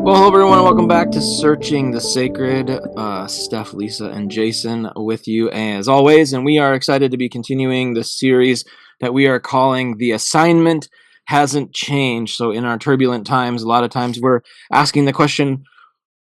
Well, hello everyone, and welcome back to Searching the Sacred. Steph, Lisa, and Jason with you as always, and we are excited to be continuing this series that we are calling The Assignment Hasn't Changed. So in our turbulent times, a lot of times we're asking the question,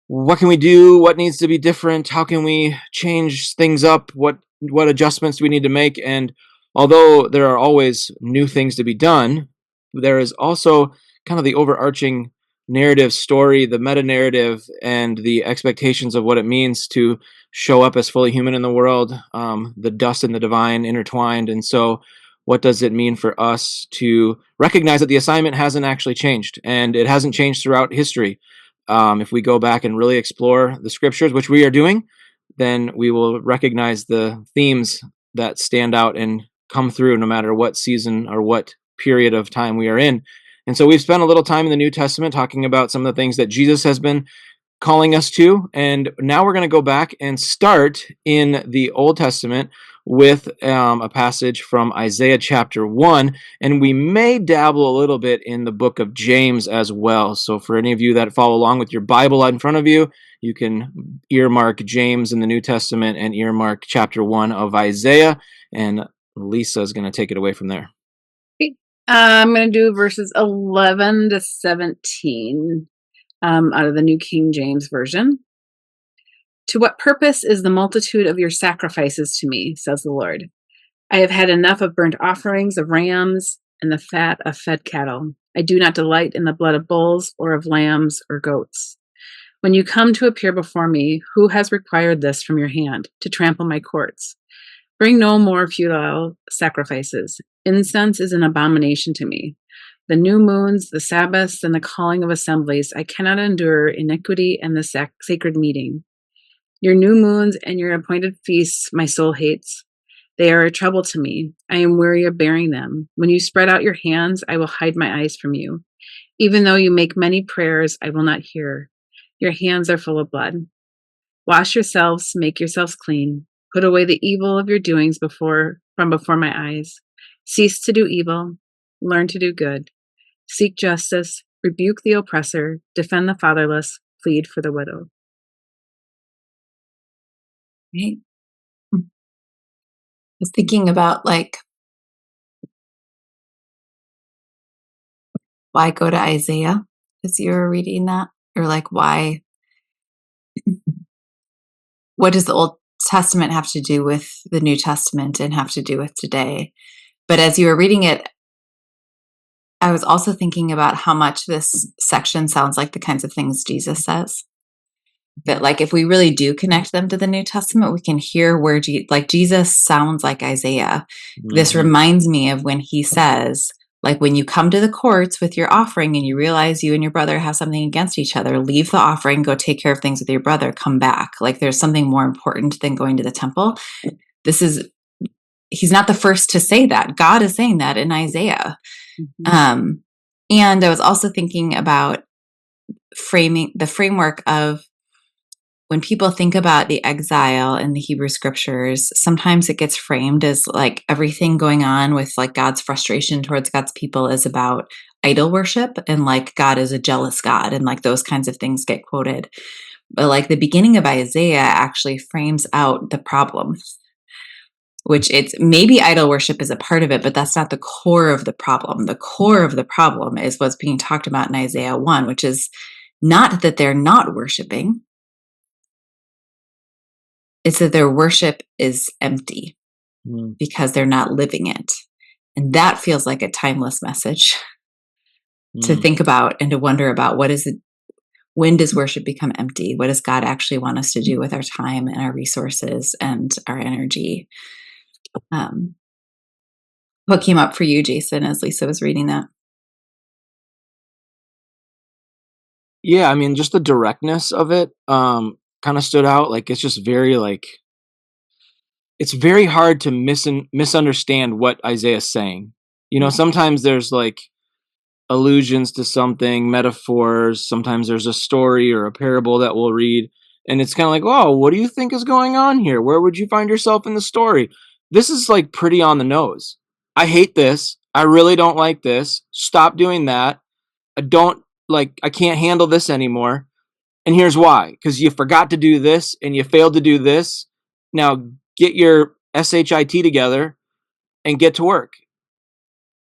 what can we do? What needs to be different? How can we change things up? What adjustments do we need to make? And although there are always new things to be done, there is also kind of the overarching narrative story, the meta narrative, and the expectations of what it means to show up as fully human in the world, the dust and the divine intertwined. And so, what does it mean for us to recognize that the assignment hasn't actually changed, and it hasn't changed throughout history? If we go back and really explore the scriptures, which we are doing, then we will recognize the themes that stand out and come through no matter what season or what period of time we are in. And so we've spent a little time in the New Testament talking about some of the things that Jesus has been calling us to. And now we're going to go back and start in the Old Testament with a passage from Isaiah chapter 1. And we may dabble a little bit in the book of James as well. So for any of you that follow along with your Bible in front of you, you can earmark James in the New Testament and earmark chapter 1 of Isaiah. And Lisa is going to take it away from there. I'm going to do verses 11 to 17 out of the New King James Version. To what purpose is the multitude of your sacrifices to me, says the Lord? I have had enough of burnt offerings of rams and the fat of fed cattle. I do not delight in the blood of bulls or of lambs or goats. When you come to appear before me, who has required this from your hand, to trample my courts? Bring no more futile sacrifices. Incense is an abomination to me. The new moons, the Sabbaths, and the calling of assemblies, I cannot endure iniquity and the sacred meeting. Your new moons and your appointed feasts my soul hates. They are a trouble to me. I am weary of bearing them. When you spread out your hands, I will hide my eyes from you. Even though you make many prayers, I will not hear. Your hands are full of blood. Wash yourselves, make yourselves clean. Put away the evil of your doings from before my eyes. Cease to do evil. Learn to do good. Seek justice. Rebuke the oppressor. Defend the fatherless. Plead for the widow. Right. I was thinking about why go to Isaiah as you were reading that, or why? What does the Old Testament have to do with the New Testament and have to do with today? But as you were reading it, I was also thinking about how much this section sounds like the kinds of things Jesus says. That if we really do connect them to the New Testament, we can hear where Jesus sounds like Isaiah. Mm-hmm. This reminds me of when he says, when you come to the courts with your offering and you realize you and your brother have something against each other, leave the offering, go take care of things with your brother, come back. There's something more important than going to the temple. He's not the first to say that. God is saying that in Isaiah. Mm-hmm. And I was also thinking about the framework of when people think about the exile in the Hebrew scriptures, sometimes it gets framed as everything going on with God's frustration towards God's people is about idol worship, and God is a jealous God, and those kinds of things get quoted. But the beginning of Isaiah actually frames out the problem, which it's maybe idol worship is a part of it, but that's not the core of the problem. The core of the problem is what's being talked about in Isaiah 1, which is not that they're not worshiping. It's that their worship is empty because they're not living it. And that feels like a timeless message to think about and to wonder about when does worship become empty? What does God actually want us to do with our time and our resources and our energy? What came up for you, Jason, as Lisa was reading that? Yeah, I mean, just the directness of it kind of stood out. It's just very it's very hard to misunderstand what Isaiah's saying. Sometimes there's allusions to something, metaphors. Sometimes there's a story or a parable that we'll read, and it's kind of oh, what do you think is going on here? Where would you find yourself in the story? This is pretty on the nose. I hate this. I really don't like this. Stop doing that. I can't handle this anymore. And here's why, because you forgot to do this and you failed to do this. Now get your SHIT together and get to work.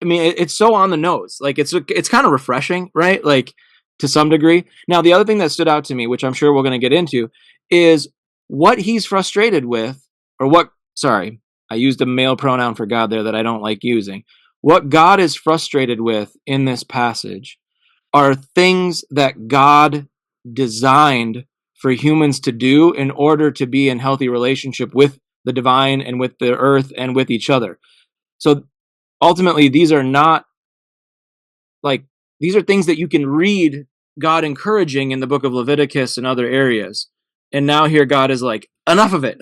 I mean, it's so on the nose. Like it's kind of refreshing, right? Like to some degree. Now, the other thing that stood out to me, which I'm sure we're going to get into, is what he's frustrated with, or what, sorry, I used a male pronoun for God there that I don't like using. What God is frustrated with in this passage are things that God designed for humans to do in order to be in healthy relationship with the divine and with the earth and with each other. So ultimately, these are things that you can read God encouraging in the book of Leviticus and other areas. And now here God is like, enough of it.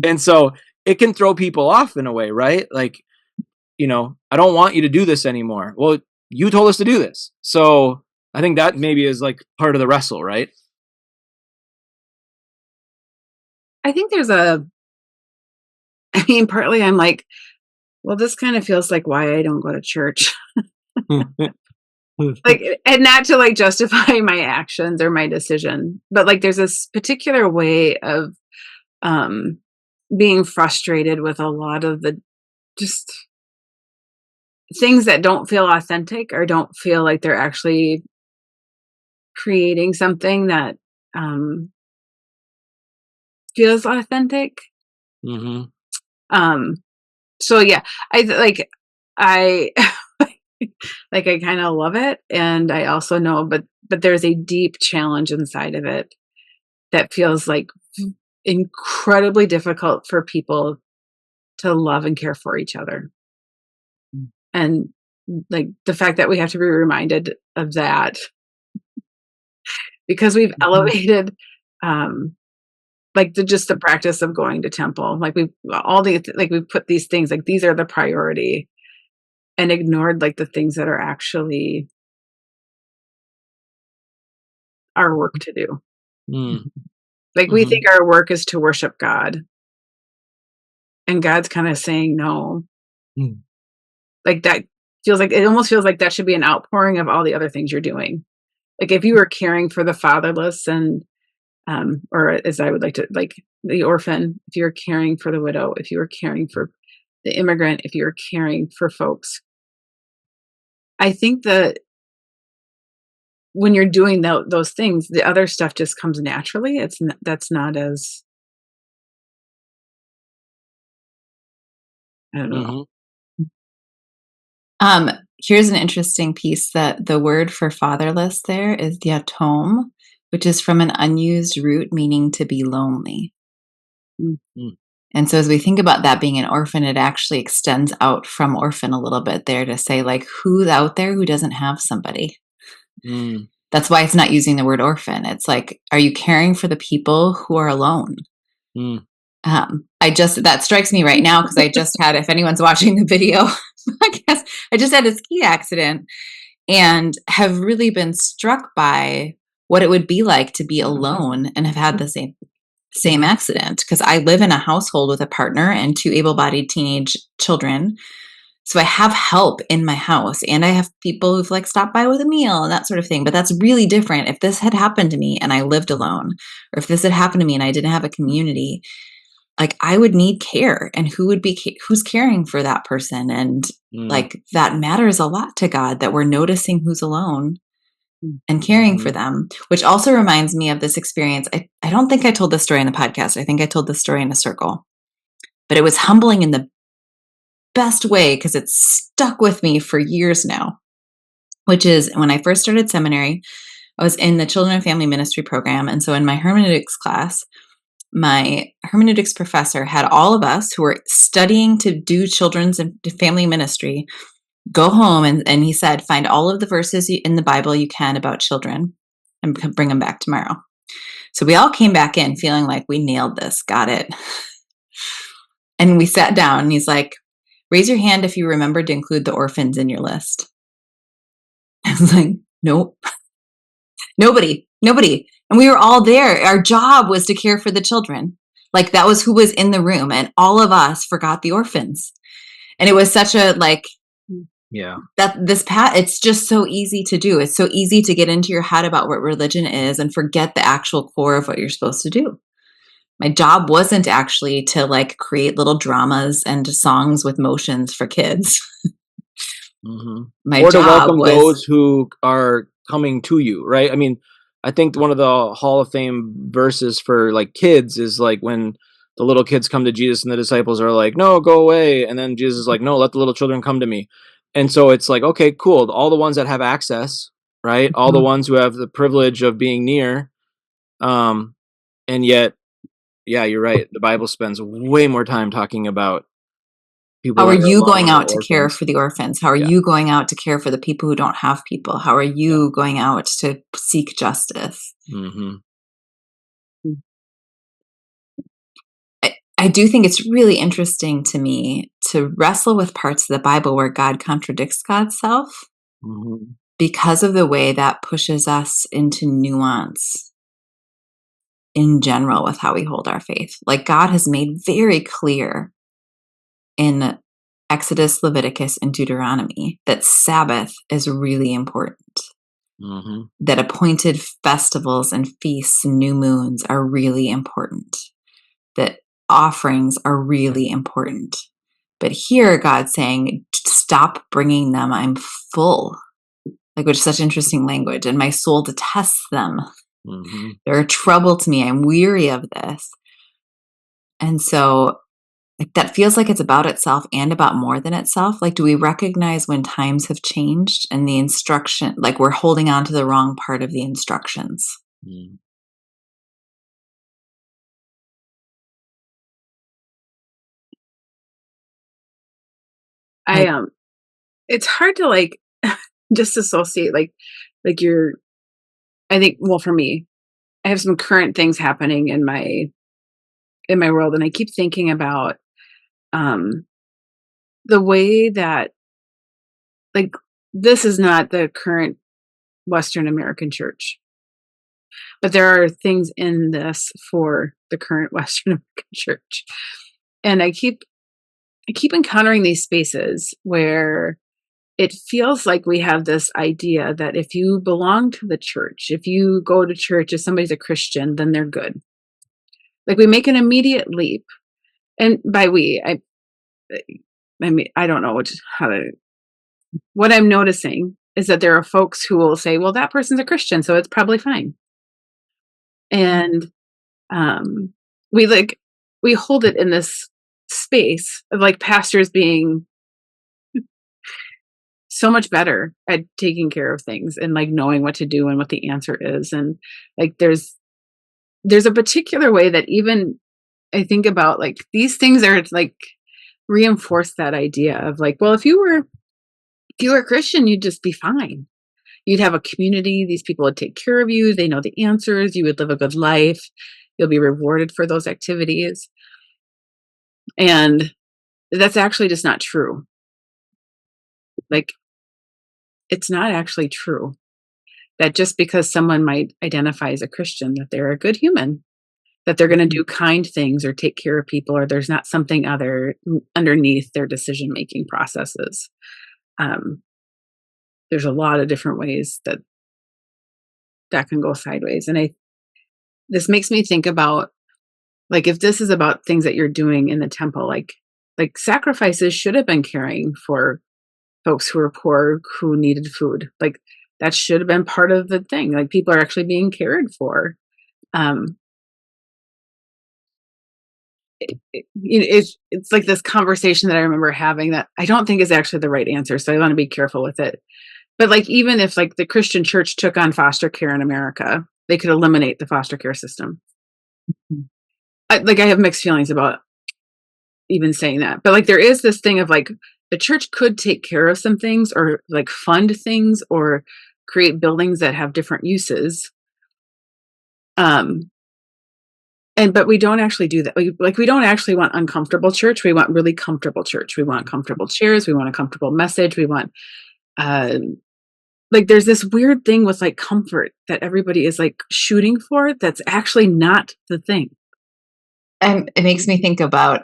And so it can throw people off in a way, right? Like, I don't want you to do this anymore. Well, you told us to do this. So I think that maybe is like part of the wrestle, right? I think partly I'm like, well, this kind of feels like why I don't go to church. Like, and not to like justify my actions or my decision, but like there's this particular way of being frustrated with a lot of the just things that don't feel authentic or don't feel like they're actually creating something that feels authentic. Mm-hmm. So yeah, I like I kind of love it, and I also know, but there's a deep challenge inside of it that feels like incredibly difficult for people to love and care for each other. And like the fact that we have to be reminded of that because we've elevated like just the practice of going to temple. Like we've put these things, like these are the priority, and ignored like the things that are actually our work to do. Like we think our work is to worship God, and God's kind of saying no. Like that it almost feels like that should be an outpouring of all the other things you're doing. Like if you were caring for the fatherless and or as I would like to, like the orphan, if you're caring for the widow, if you were caring for the immigrant, if you're caring for folks, I think that when you're doing those things, the other stuff just comes naturally. That's not as, I don't know. Here's an interesting piece that the word for fatherless there is yatom, which is from an unused root meaning to be lonely. And so as we think about that being an orphan, it actually extends out from orphan a little bit there to say, like, who's out there who doesn't have somebody? That's why it's not using the word orphan. It's like, are you caring for the people who are alone? That strikes me right now because I just had, if anyone's watching the video podcast, I just had a ski accident and have really been struck by what it would be like to be alone and have had the same accident, because I live in a household with a partner and 2 able-bodied teenage children. So I have help in my house, and I have people who've like stopped by with a meal and that sort of thing. But that's really different if this had happened to me and I lived alone, or if this had happened to me and I didn't have a community. Like I would need care, and who's caring for that person. And like that matters a lot to God, that we're noticing who's alone and caring for them, which also reminds me of this experience. I don't think I told this story in the podcast. I think I told this story in a circle, but it was humbling in the best way because it's stuck with me for years now, which is when I first started seminary, I was in the children and family ministry program. And so in my hermeneutics class, my hermeneutics professor had all of us who were studying to do children's and family ministry go home, and he said, find all of the verses in the Bible you can about children and bring them back tomorrow. So we all came back in feeling like we nailed this, got it. And we sat down, and he's like, raise your hand if you remembered to include the orphans in your list. I was like, nope. Nobody. And we were all there. Our job was to care for the children. Like that was who was in the room, and all of us forgot the orphans. And it was such a like, Yeah. that this path, it's just so easy to do. It's so easy to get into your head about what religion is and forget the actual core of what you're supposed to do. My job wasn't actually to like create little dramas and songs with motions for kids. My Or to job welcome was, those who are coming to you, right? I mean, I think one of the Hall of Fame verses for like kids is like when the little kids come to Jesus and the disciples are like, no, go away. And then Jesus is like, no, let the little children come to me. And so it's like, okay, cool. All the ones that have access, right? All the ones who have the privilege of being near. And yet, yeah, you're right. The Bible spends way more time talking about people how are that are you going alone or out to care orphans. for the orphans? How are Yeah. you going out to care for the people who don't have people? How are you going out to seek justice? Mm-hmm. I do think it's really interesting to me to wrestle with parts of the Bible where God contradicts God's self Mm-hmm. because of the way that pushes us into nuance in general with how we hold our faith. Like God has made very clear in Exodus, Leviticus, and Deuteronomy that Sabbath is really important, Mm-hmm. that appointed festivals and feasts and new moons are really important, that offerings are really important. But here, God's saying, stop bringing them. I'm full. Like, which is such interesting language. And my soul detests them. Mm-hmm. They're a trouble to me. I'm weary of this. And so, like, that feels like it's about itself and about more than itself. Like, do we recognize when times have changed and the instruction, like we're holding on to the wrong part of the instructions? Mm-hmm. It's hard to like disassociate like you're I think well for me, I have some current things happening in my world and I keep thinking about um the way that like this is not the current Western American church. But there are things in this for the current Western American church. And I keep encountering these spaces where it feels like we have this idea that if you belong to the church, if you go to church, if somebody's a Christian, then they're good. Like we make an immediate leap. And by we, I mean, I don't know what I'm noticing is that there are folks who will say, well, that person's a Christian, so it's probably fine. And um, we hold it in this space of like pastors being so much better at taking care of things and like knowing what to do and what the answer is. And like there's a particular way that even I think about like these things are like reinforce that idea of like, well, if you were a Christian, you'd just be fine. You'd have a community, these people would take care of you, they know the answers, you would live a good life, you'll be rewarded for those activities. And that's actually just not true. Like it's not actually true that just because someone might identify as a Christian, that they're a good human, that they're going to do kind things or take care of people, or there's not something other underneath their decision making processes. There's a lot of different ways that can go sideways, and this makes me think about like if this is about things that you're doing in the temple, like sacrifices should have been caring for folks who were poor who needed food. Like that should have been part of the thing. Like people are actually being cared for. It's like this conversation that I remember having that I don't think is actually the right answer. So I want to be careful with it. But like even if like the Christian church took on foster care in America, they could eliminate the foster care system. I have mixed feelings about even saying that. But like there is this thing of like the church could take care of some things or like fund things or create buildings that have different uses. But we don't actually do that. We don't actually want uncomfortable church. We want really comfortable church. We want comfortable chairs. We want a comfortable message. We want like there's this weird thing with like comfort that everybody is like shooting for that's actually not the thing. And it makes me think about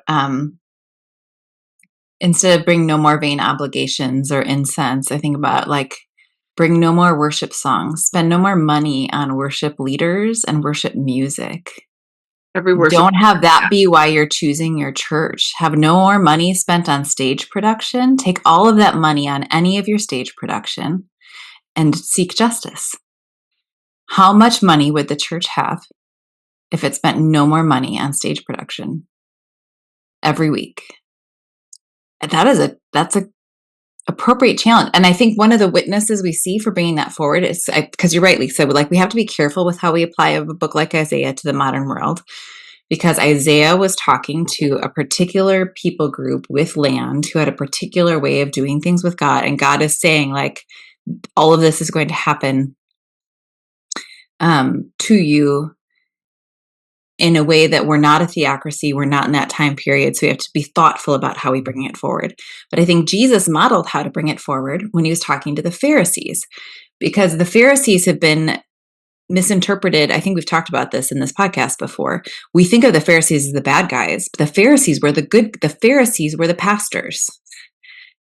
instead of bring no more vain obligations or incense, I think about like bring no more worship songs, spend no more money on worship leaders and worship music. Every worship. Don't have that be why you're choosing your church. Have no more money spent on stage production. Take all of that money on any of your stage production and seek justice. How much money would the church have if it spent no more money on stage production every week? That's a appropriate challenge. And I think one of the witnesses we see for bringing that forward is because you're right, Lisa, like we have to be careful with how we apply a book like Isaiah to the modern world, because Isaiah was talking to a particular people group with land who had a particular way of doing things with God. And God is saying like, all of this is going to happen to you in a way that we're not a theocracy. We're not in that time period. So we have to be thoughtful about how we bring it forward. But I think Jesus modeled how to bring it forward when he was talking to the Pharisees, because the Pharisees have been misinterpreted. I think we've talked about this in this podcast before. We think of the Pharisees as the bad guys, but the Pharisees were the Pharisees were the pastors.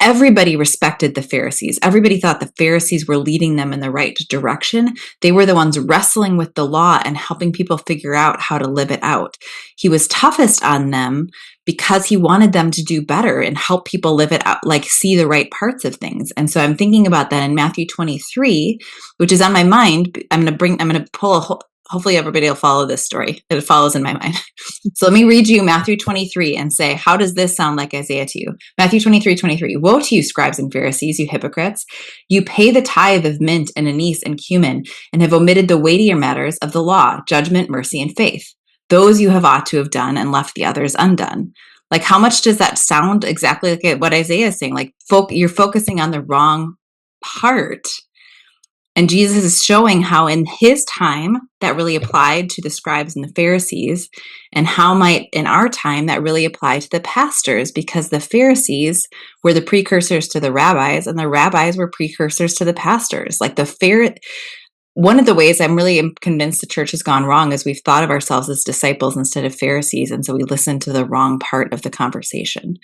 Everybody respected the Pharisees. Everybody thought the Pharisees were leading them in the right direction. They were the ones wrestling with the law and helping people figure out how to live it out. He was toughest on them because he wanted them to do better and help people live it out, like see the right parts of things. And so I'm thinking about that in Matthew 23, which is on my mind. I'm going to pull hopefully everybody will follow this story. It follows in my mind. So let me read you Matthew 23 and say, how does this sound like Isaiah to you? Matthew 23:23. Woe to you, scribes and Pharisees, you hypocrites! You pay the tithe of mint and anise and cumin and have omitted the weightier matters of the law, judgment, mercy, and faith. Those you have ought to have done and left the others undone. Like, how much does that sound exactly like what Isaiah is saying? Like, you're focusing on the wrong part. And Jesus is showing how in his time that really applied to the scribes and the Pharisees, and how might in our time that really apply to the pastors, because the Pharisees were the precursors to the rabbis and the rabbis were precursors to the pastors. Like one of the ways I'm really convinced the church has gone wrong is we've thought of ourselves as disciples instead of Pharisees. And so we listen to the wrong part of the conversation.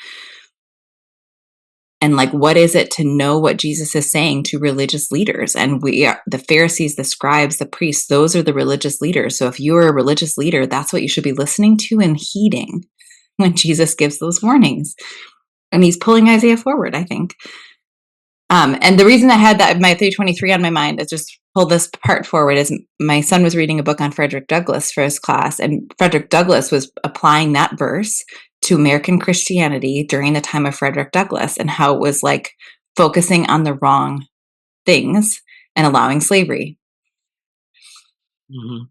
And like, what is it to know what Jesus is saying to religious leaders? And we are the Pharisees, the scribes, the priests, those are the religious leaders. So if you are a religious leader, that's what you should be listening to and heeding when Jesus gives those warnings. And he's pulling Isaiah forward, I think. And the reason I had that my 323 on my mind is just pull this part forward is my son was reading a book on Frederick Douglass for his class, and Frederick Douglass was applying that verse to American Christianity during the time of Frederick Douglass and how it was like focusing on the wrong things and allowing slavery. Mm-hmm.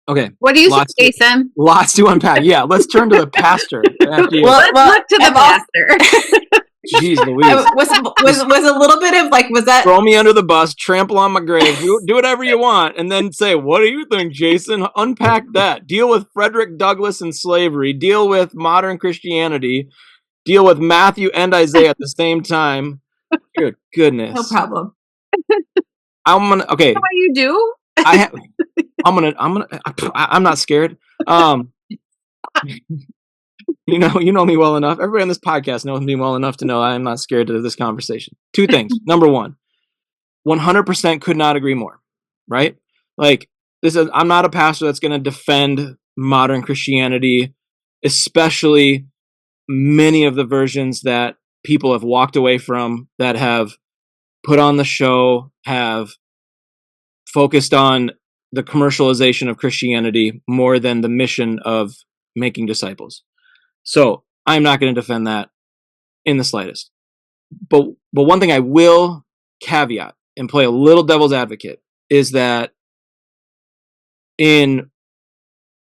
Okay. What do you say, Jason? Lots to unpack. Yeah, let's turn to the pastor. Let's look to the pastor. Jeez Louise. Was a little bit of like, was that... Throw me under the bus, trample on my grave, do whatever you want, and then say, what do you think, Jason? Unpack that. Deal with Frederick Douglass and slavery. Deal with modern Christianity. Deal with Matthew and Isaiah at the same time. Good goodness. No problem. Okay. What you do? I'm not scared. You know me well enough. Everybody on this podcast knows me well enough to know I am not scared of this conversation. Two things. Number one, 100% could not agree more. Right? Like, I'm not a pastor that's going to defend modern Christianity, especially many of the versions that people have walked away from, that have put on the show, have focused on the commercialization of Christianity more than the mission of making disciples. So I'm not going to defend that in the slightest. But one thing I will caveat and play a little devil's advocate is that in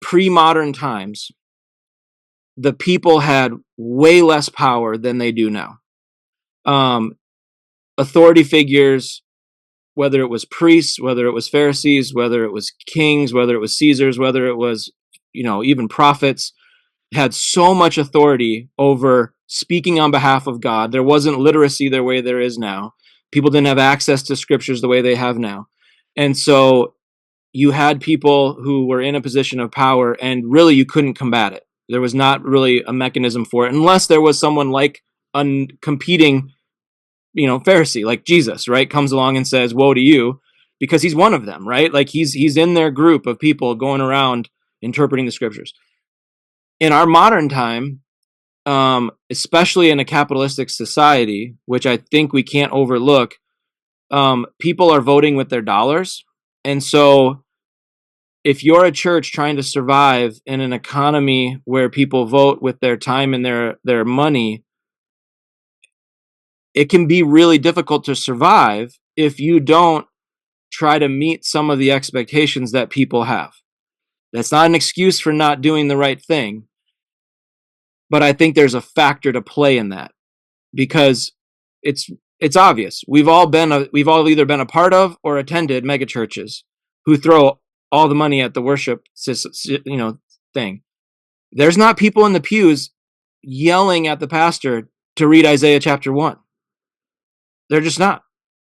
pre-modern times, the people had way less power than they do now. Authority figures, whether it was priests, whether it was Pharisees, whether it was kings, whether it was Caesars, whether it was, even prophets, had so much authority over speaking on behalf of God. There wasn't literacy the way there is now. People didn't have access to scriptures the way they have now. And so you had people who were in a position of power, and really you couldn't combat it. There was not really a mechanism for it, unless there was someone like a competing, Pharisee, like Jesus, right? Comes along and says, "Woe to you," because he's one of them, right? Like he's in their group of people going around interpreting the scriptures. In our modern time, especially in a capitalistic society, which I think we can't overlook, people are voting with their dollars. And so if you're a church trying to survive in an economy where people vote with their time and their money, it can be really difficult to survive if you don't try to meet some of the expectations that people have. That's not an excuse for not doing the right thing, but I think there's a factor to play in that, because it's obvious. We've all either been a part of or attended megachurches who throw all the money at the worship thing. There's not people in the pews yelling at the pastor to read Isaiah chapter 1. They're just not.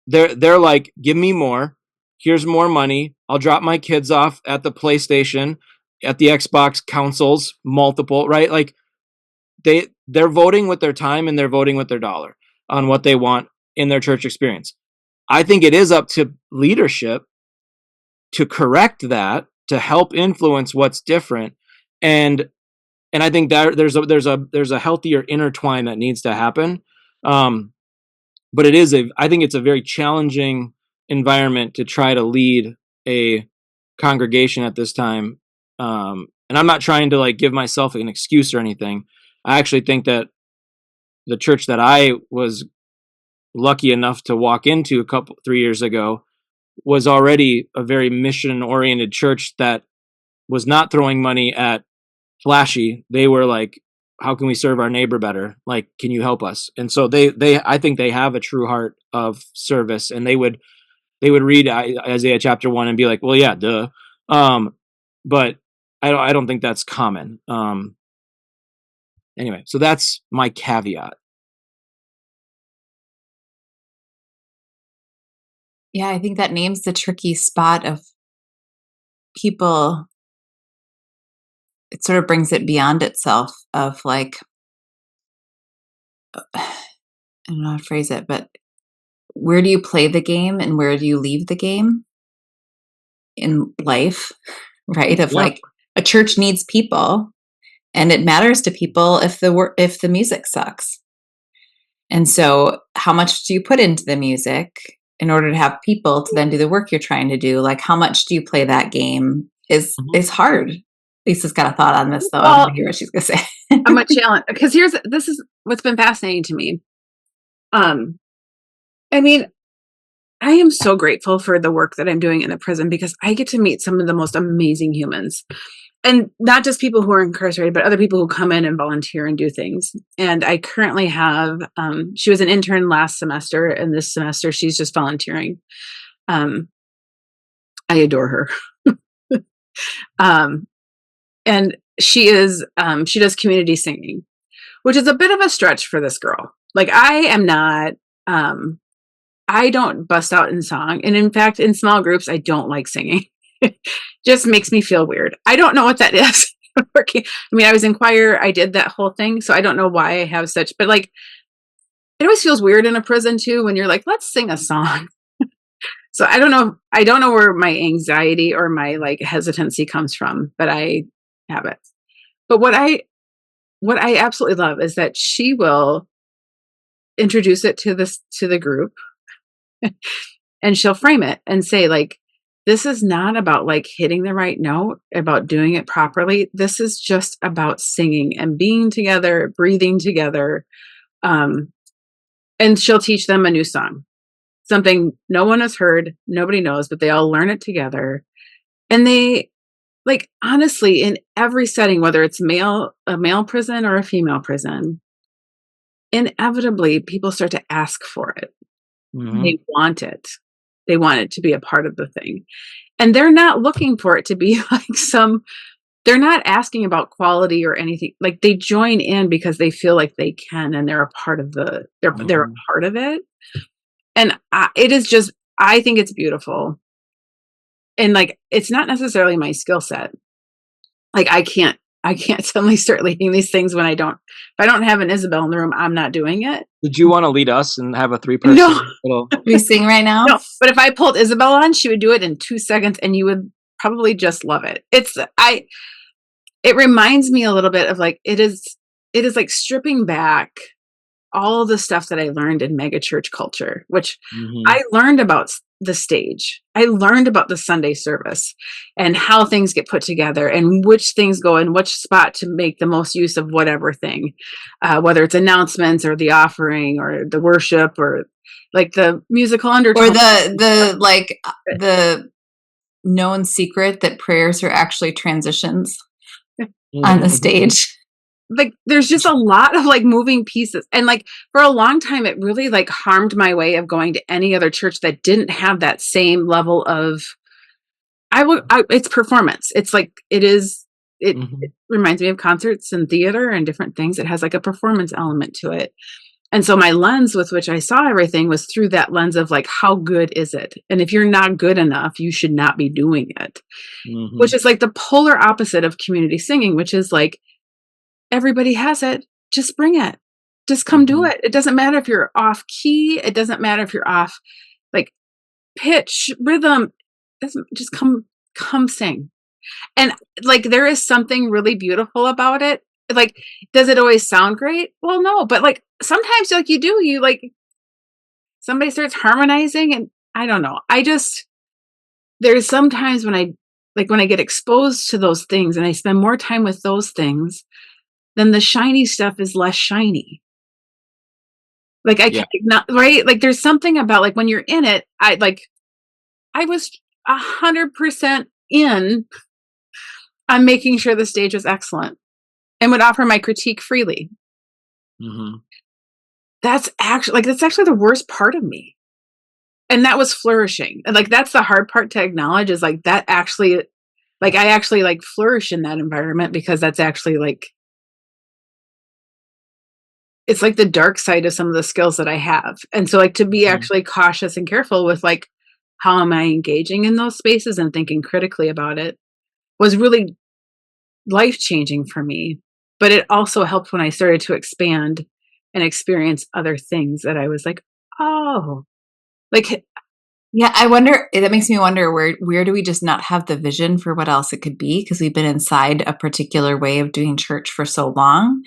They're like, "Give me more. Here's more money. I'll drop my kids off at the PlayStation, at the Xbox consoles, multiple," right? Like they're voting with their time and they're voting with their dollar on what they want in their church experience. I think it is up to leadership to correct that, to help influence what's different. And I think that there's a healthier intertwine that needs to happen. But I think it's a very challenging environment to try to lead a congregation at this time. And I'm not trying to like give myself an excuse or anything. I actually think that the church that I was lucky enough to walk into 3 years ago was already a very mission oriented church that was not throwing money at flashy. They were like, how can we serve our neighbor better? Like, can you help us? And so I think they have a true heart of service, and they would read Isaiah chapter 1 and be like, well, yeah, duh. But I don't think that's common. Anyway, so that's my caveat. Yeah, I think that names the tricky spot of people. It sort of brings it beyond itself of like, I don't know how to phrase it, but where do you play the game and where do you leave the game in life, right? Of like a church needs people, and it matters to people if the music sucks. And so how much do you put into the music in order to have people to then do the work you're trying to do? Like, how much do you play that game is hard. Lisa's got a thought on this, though. I want to hear what she's going to say. I'm a challenge, because this is what's been fascinating to me. I mean, I am so grateful for the work that I'm doing in the prison, because I get to meet some of the most amazing humans, and not just people who are incarcerated, but other people who come in and volunteer and do things. And I currently have, she was an intern last semester, and this semester she's just volunteering. I adore her. And she does community singing, which is a bit of a stretch for this girl. Like, I am not, I don't bust out in song. And in fact, in small groups, I don't like singing. Just makes me feel weird. I don't know what that is. I mean, I was in choir. I did that whole thing. So I don't know why I have such, but like, it always feels weird in a prison too, when you're like, let's sing a song. So I don't know where my anxiety or my like hesitancy comes from, but I have it. But what I absolutely love is that she will introduce it to the group, and she'll frame it and say, like, this is not about like hitting the right note, about doing it properly. This is just about singing and being together, breathing together. And she'll teach them a new song, something no one has heard, nobody knows, but they all learn it together. And they, like, honestly, in every setting, whether it's a male prison or a female prison, inevitably people start to ask for it. Mm-hmm. They want it. They want it to be a part of the thing. And they're not looking for it to be like they're not asking about quality or anything. Like, they join in because they feel like they can, and they're a part of they're a part of it. And it is just, I think it's beautiful. And like, it's not necessarily my skill set. Like, I can't I can't suddenly start leading these things when if I don't have an Isabel in the room, I'm not doing it. Did you want to lead us and have a 3-person No. little? We sing right now? No, but if I pulled Isabel on, she would do it in 2 seconds and you would probably just love it. It reminds me a little bit of like, it is like stripping back all the stuff that I learned in megachurch culture, which I learned about the stage. I learned about the Sunday service and how things get put together and which things go in which spot to make the most use of whatever thing, whether it's announcements or the offering or the worship or like the musical undertone. Or the known secret that prayers are actually transitions on the stage. Like there's just a lot of like moving pieces, and like for a long time it really like harmed my way of going to any other church that didn't have that same level of it's performance. It's like it reminds me of concerts and theater and different things. It has like a performance element to it. And so my lens with which I saw everything was through that lens of like, how good is it? And if you're not good enough, you should not be doing it, which is like the polar opposite of community singing, which is like, everybody has it. Just bring it. Just come do it. It doesn't matter if you're off key. It doesn't matter if you're off like pitch, rhythm. Just come sing. And like, there is something really beautiful about it. Like, does it always sound great? Well, no, but like sometimes like you like somebody starts harmonizing and I don't know. There's sometimes when I get exposed to those things and I spend more time with those things, then the shiny stuff is less shiny. Like I can't not right. Like there's something about like when you're in it, I was 100% in on making sure the stage was excellent and would offer my critique freely. That's actually the worst part of me. And that was flourishing. And like, that's the hard part to acknowledge is like that actually, like I actually like flourish in that environment because that's actually like, it's like the dark side of some of the skills that I have. And so like to be actually cautious and careful with like, how am I engaging in those spaces and thinking critically about it was really life-changing for me. But it also helped when I started to expand and experience other things that I was like, oh, like, yeah, I wonder, that makes me wonder where do we just not have the vision for what else it could be? Because we've been inside a particular way of doing church for so long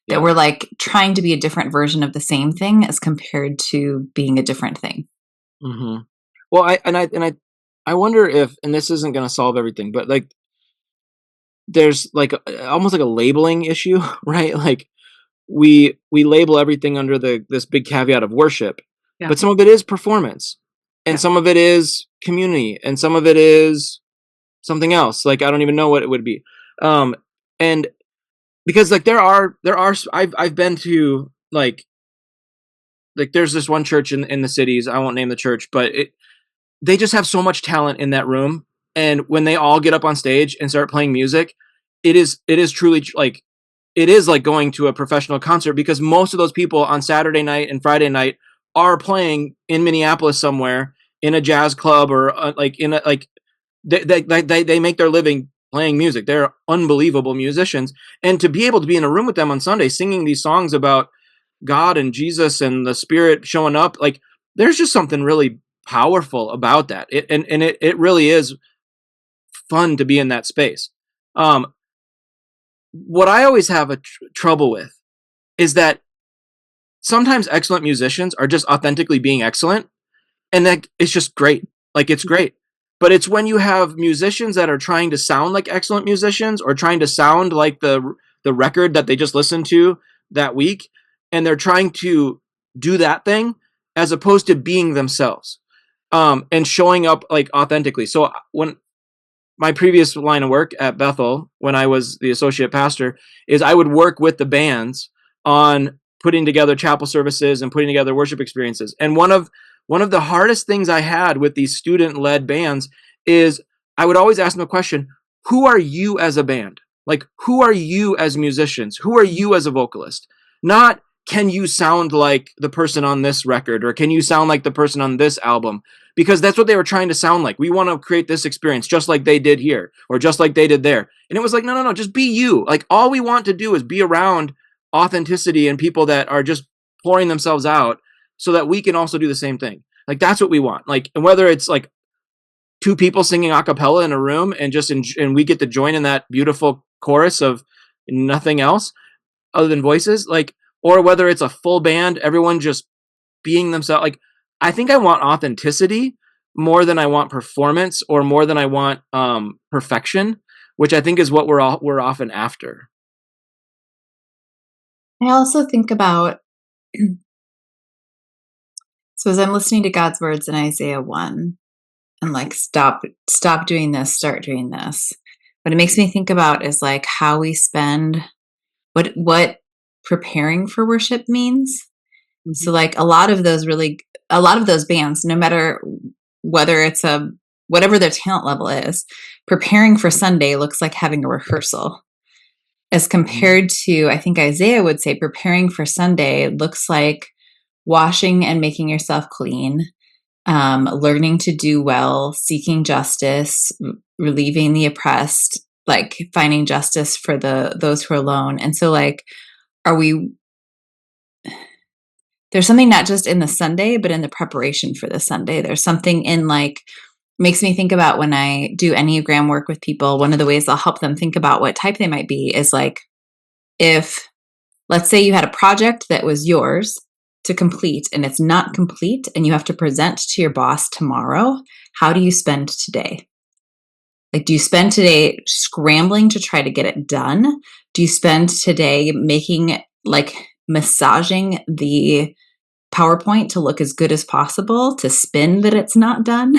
that we're like trying to be a different version of the same thing as compared to being a different thing. Well, I wonder if, and this isn't going to solve everything, but like there's like almost like a labeling issue, right? Like we label everything under this big caveat of worship, but some of it is performance, and some of it is community, and some of it is something else. Like I don't even know what it would be, and because like there are I've been to like there's this one church in the cities. I won't name the church, but they just have so much talent in that room. And when they all get up on stage and start playing music, it is truly like, it is like going to a professional concert, because most of those people on Saturday night and Friday night are playing in Minneapolis somewhere in a jazz club or like in a, like they make their living playing music. They're unbelievable musicians. And to be able to be in a room with them on Sunday, singing these songs about God and Jesus and the Spirit showing up, like there's just something really powerful about that. It really is fun to be in that space. What I always have a trouble with is that sometimes excellent musicians are just authentically being excellent, and that it's just great. Like it's great. But it's when you have musicians that are trying to sound like excellent musicians or trying to sound like the record that they just listened to that week, and they're trying to do that thing as opposed to being themselves, and showing up like authentically. So when my previous line of work at Bethel, when I was the associate pastor, is I would work with the bands on putting together chapel services and putting together worship experiences. And one of the hardest things I had with these student-led bands is I would always ask them a question: who are you as a band? Like, who are you as musicians? Who are you as a vocalist? Not, can you sound like the person on this record, or can you sound like the person on this album? because that's what they were trying to sound like. We want to create this experience just like they did here or just like they did there. And it was like, no, just be you. Like all we want to do is be around authenticity and people that are just pouring themselves out so that we can also do the same thing. Like that's what we want. Like, and whether it's like two people singing a cappella in a room and and we get to join in that beautiful chorus of nothing else other than voices, like, or whether it's a full band, everyone just being themselves. Like, I think I want authenticity more than I want performance or more than I want perfection, which I think is what we're often after. I also think about, so as I'm listening to God's words in Isaiah 1 and like, stop doing this, start doing this. What it makes me think about is like how we spend what preparing for worship means. Mm-hmm. So like a lot of those bands, no matter whether it's whatever their talent level is, preparing for Sunday looks like having a rehearsal. As compared to, I think Isaiah would say, preparing for Sunday looks like washing and making yourself clean, learning to do well, seeking justice, relieving the oppressed, like finding justice for those who are alone. And so like, there's something not just in the Sunday, but in the preparation for the Sunday. There's something in like, makes me think about when I do Enneagram work with people, one of the ways I'll help them think about what type they might be is like, if let's say you had a project that was yours to complete and it's not complete and you have to present to your boss tomorrow, how do you spend today? Like, do you spend today scrambling to try to get it done? Do you spend today massaging the PowerPoint to look as good as possible to spin that it's not done?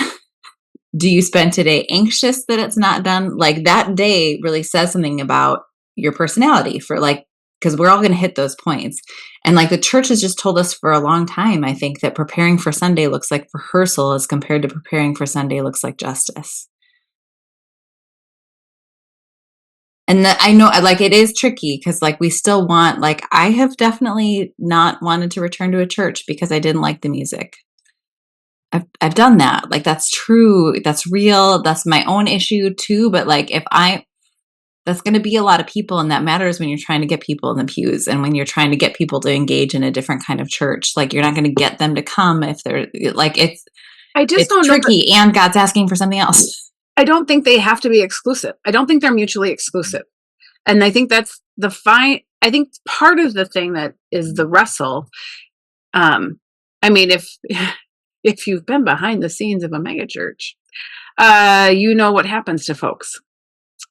Do you spend today anxious that it's not done? Like that day really says something about your personality for like, because we're all going to hit those points. And like the church has just told us for a long time, I think, that preparing for Sunday looks like rehearsal as compared to preparing for Sunday looks like justice. And I know like it is tricky because like we still want, like I have definitely not wanted to return to a church because I didn't like the music. I've done that. Like that's true. That's real. That's my own issue too. But like that's going to be a lot of people, and that matters when you're trying to get people in the pews and when you're trying to get people to engage in a different kind of church. Like you're not going to get them to come if they're like, it's tricky and God's asking for something else. I don't think they have to be exclusive. I don't think they're mutually exclusive. And I think that's I think part of the thing that is the wrestle. I mean, if you've been behind the scenes of a megachurch, you know what happens to folks.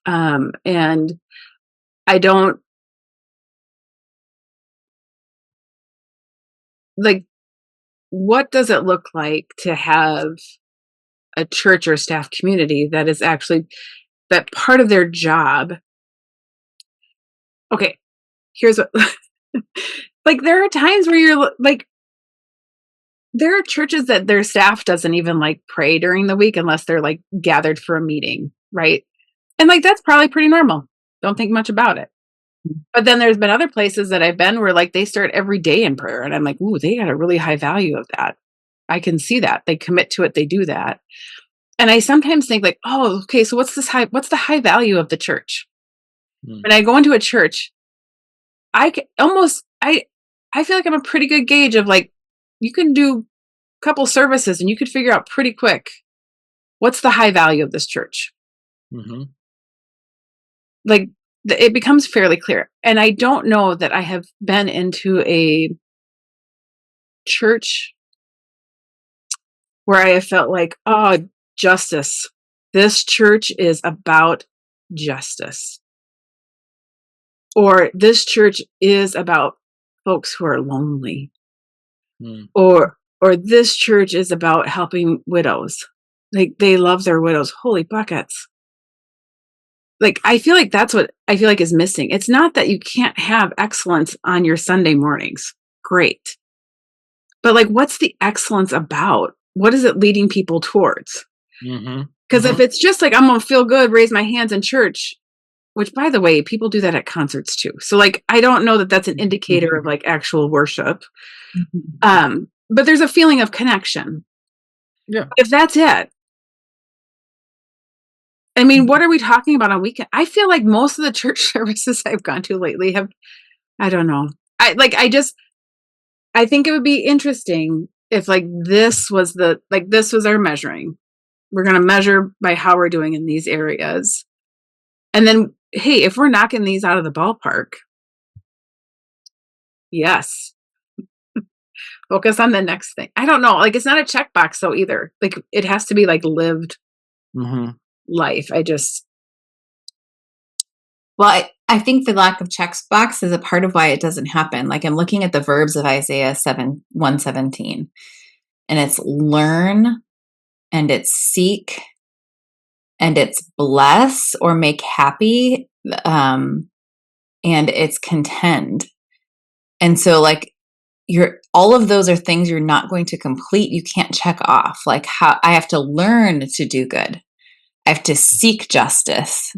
And I don't like, what does it look like to have a church or staff community that is actually that part of their job? Okay, here's what, like, there are times where you're like, there are churches that their staff doesn't even like pray during the week unless they're like gathered for a meeting, right? And like, that's probably pretty normal. Don't think much about it. But then there's been other places that I've been where like they start every day in prayer. And I'm like, ooh, they got a really high value of that. I can see that. They commit to it. They do that. And I sometimes think like, oh, okay, so what's the high value of the church? When I go into a church, I feel like I'm a pretty good gauge of like, you can do a couple services and you could figure out pretty quick what's the high value of this church. Mm-hmm. Like it becomes fairly clear. And I don't know that I have been into a church where I have felt like, oh, justice. This church is about justice. Or this church is about folks who are lonely. Or this church is about helping widows. Like they love their widows. Holy buckets. Like, I feel like that's what I feel like is missing. It's not that you can't have excellence on your Sunday mornings. Great. But like, what's the excellence about? What is it leading people towards? Because if it's just like, I'm going to feel good, raise my hands in church, which by the way, people do that at concerts too. So like, I don't know that that's an indicator of like actual worship. But there's a feeling of connection. Yeah. If that's it, I mean, what are we talking about on weekend? I feel like most of the church services I've gone to lately have, I don't know. I think it would be interesting if this was our measuring. We're going to measure by how we're doing in these areas. And then, hey, if we're knocking these out of the ballpark, yes, focus on the next thing. I don't know. It's not a checkbox though either. It has to be lived life. Well, I think the lack of checkbox is a part of why it doesn't happen. I'm looking at the verbs of Isaiah 117, and it's learn, and it's seek, and it's bless or make happy, and it's contend. And so all of those are things you're not going to complete. You can't check off. How I have to learn to do good. I have to seek justice,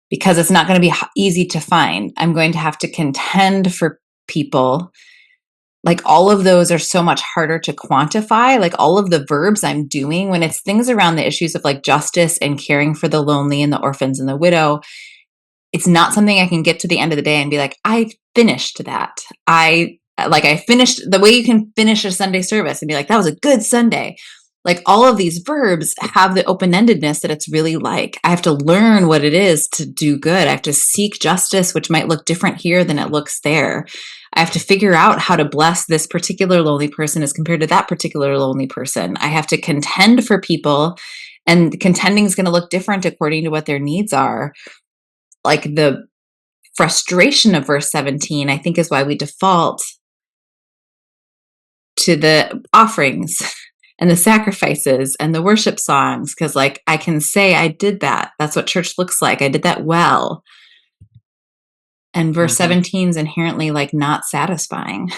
because it's not going to be easy to find. I'm going to have to contend for people. All of those are so much harder to quantify. All of the verbs I'm doing, when it's things around the issues of justice and caring for the lonely and the orphans and the widow, it's not something I can get to the end of the day and be like, I finished that. I finished the way you can finish a Sunday service and be like, that was a good Sunday. All of these verbs have the open-endedness that it's really I have to learn what it is to do good. I have to seek justice, which might look different here than it looks there. I have to figure out how to bless this particular lonely person as compared to that particular lonely person. I have to contend for people, and contending is going to look different according to what their needs are. The frustration of verse 17, I think, is why we default to the offerings and the sacrifices and the worship songs, because I can say I did that. That's what church looks like. I did that well. And verse 17 is inherently not satisfying.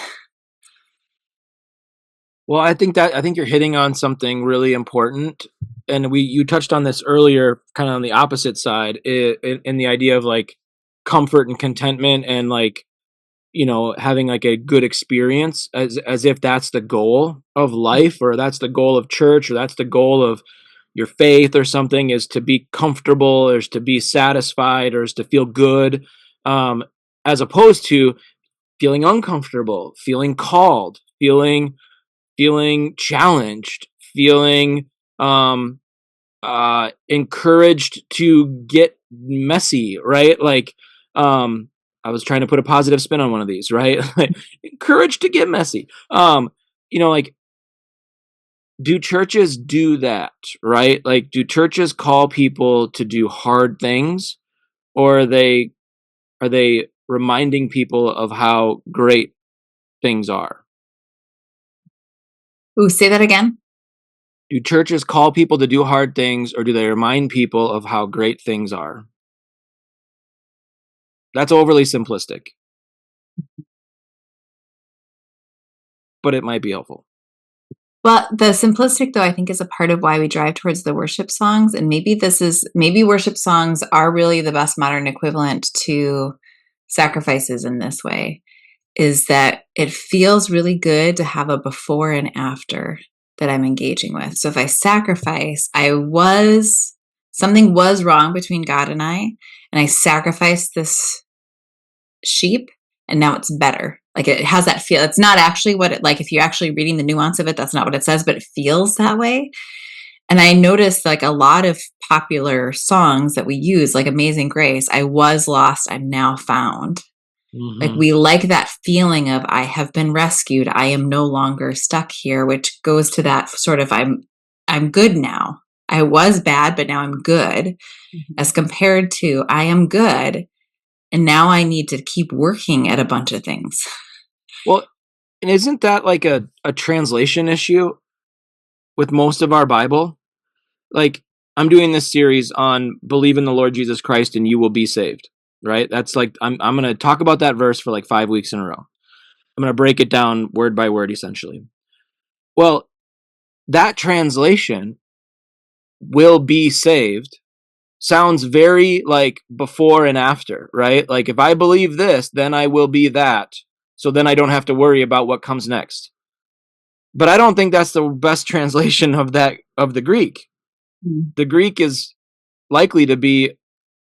Well, I think you're hitting on something really important, and you touched on this earlier, kind of on the opposite side, in the idea of comfort and contentment, and having a good experience, as if that's the goal of life, or that's the goal of church, or that's the goal of your faith or something, is to be comfortable, or is to be satisfied, or is to feel good, as opposed to feeling uncomfortable, feeling called, feeling challenged, feeling encouraged to get messy, right? I was trying to put a positive spin on one of these, right? Encouraged to get messy. Do churches do that, right? Do churches call people to do hard things, or are they reminding people of how great things are? Ooh, say that again. Do churches call people to do hard things, or do they remind people of how great things are? That's overly simplistic, but it might be helpful. Well, the simplistic, though, I think is a part of why we drive towards the worship songs. And maybe worship songs are really the best modern equivalent to sacrifices in this way, is that it feels really good to have a before and after that I'm engaging with. So if I sacrifice, something was wrong between God and I sacrificed this sheep, and now it's better. It has that feel. It's not actually what it, if you're actually reading the nuance of it, that's not what it says, but it feels that way. And I noticed a lot of popular songs that we use, like Amazing Grace, I was lost, I'm now found. We like that feeling of I have been rescued. I am no longer stuck here, which goes to that sort of I'm good now. I was bad, but now I'm good, as compared to I am good, and now I need to keep working at a bunch of things. Well, and isn't that a translation issue with most of our Bible? I'm doing this series on believe in the Lord Jesus Christ and you will be saved, right? That's I'm going to talk about that verse for 5 weeks in a row. I'm going to break it down word by word, essentially. Well, that translation, will be saved, sounds very before and after, right? If I believe this, then I will be that. So then I don't have to worry about what comes next. But I don't think that's the best translation of the Greek. The Greek is likely to be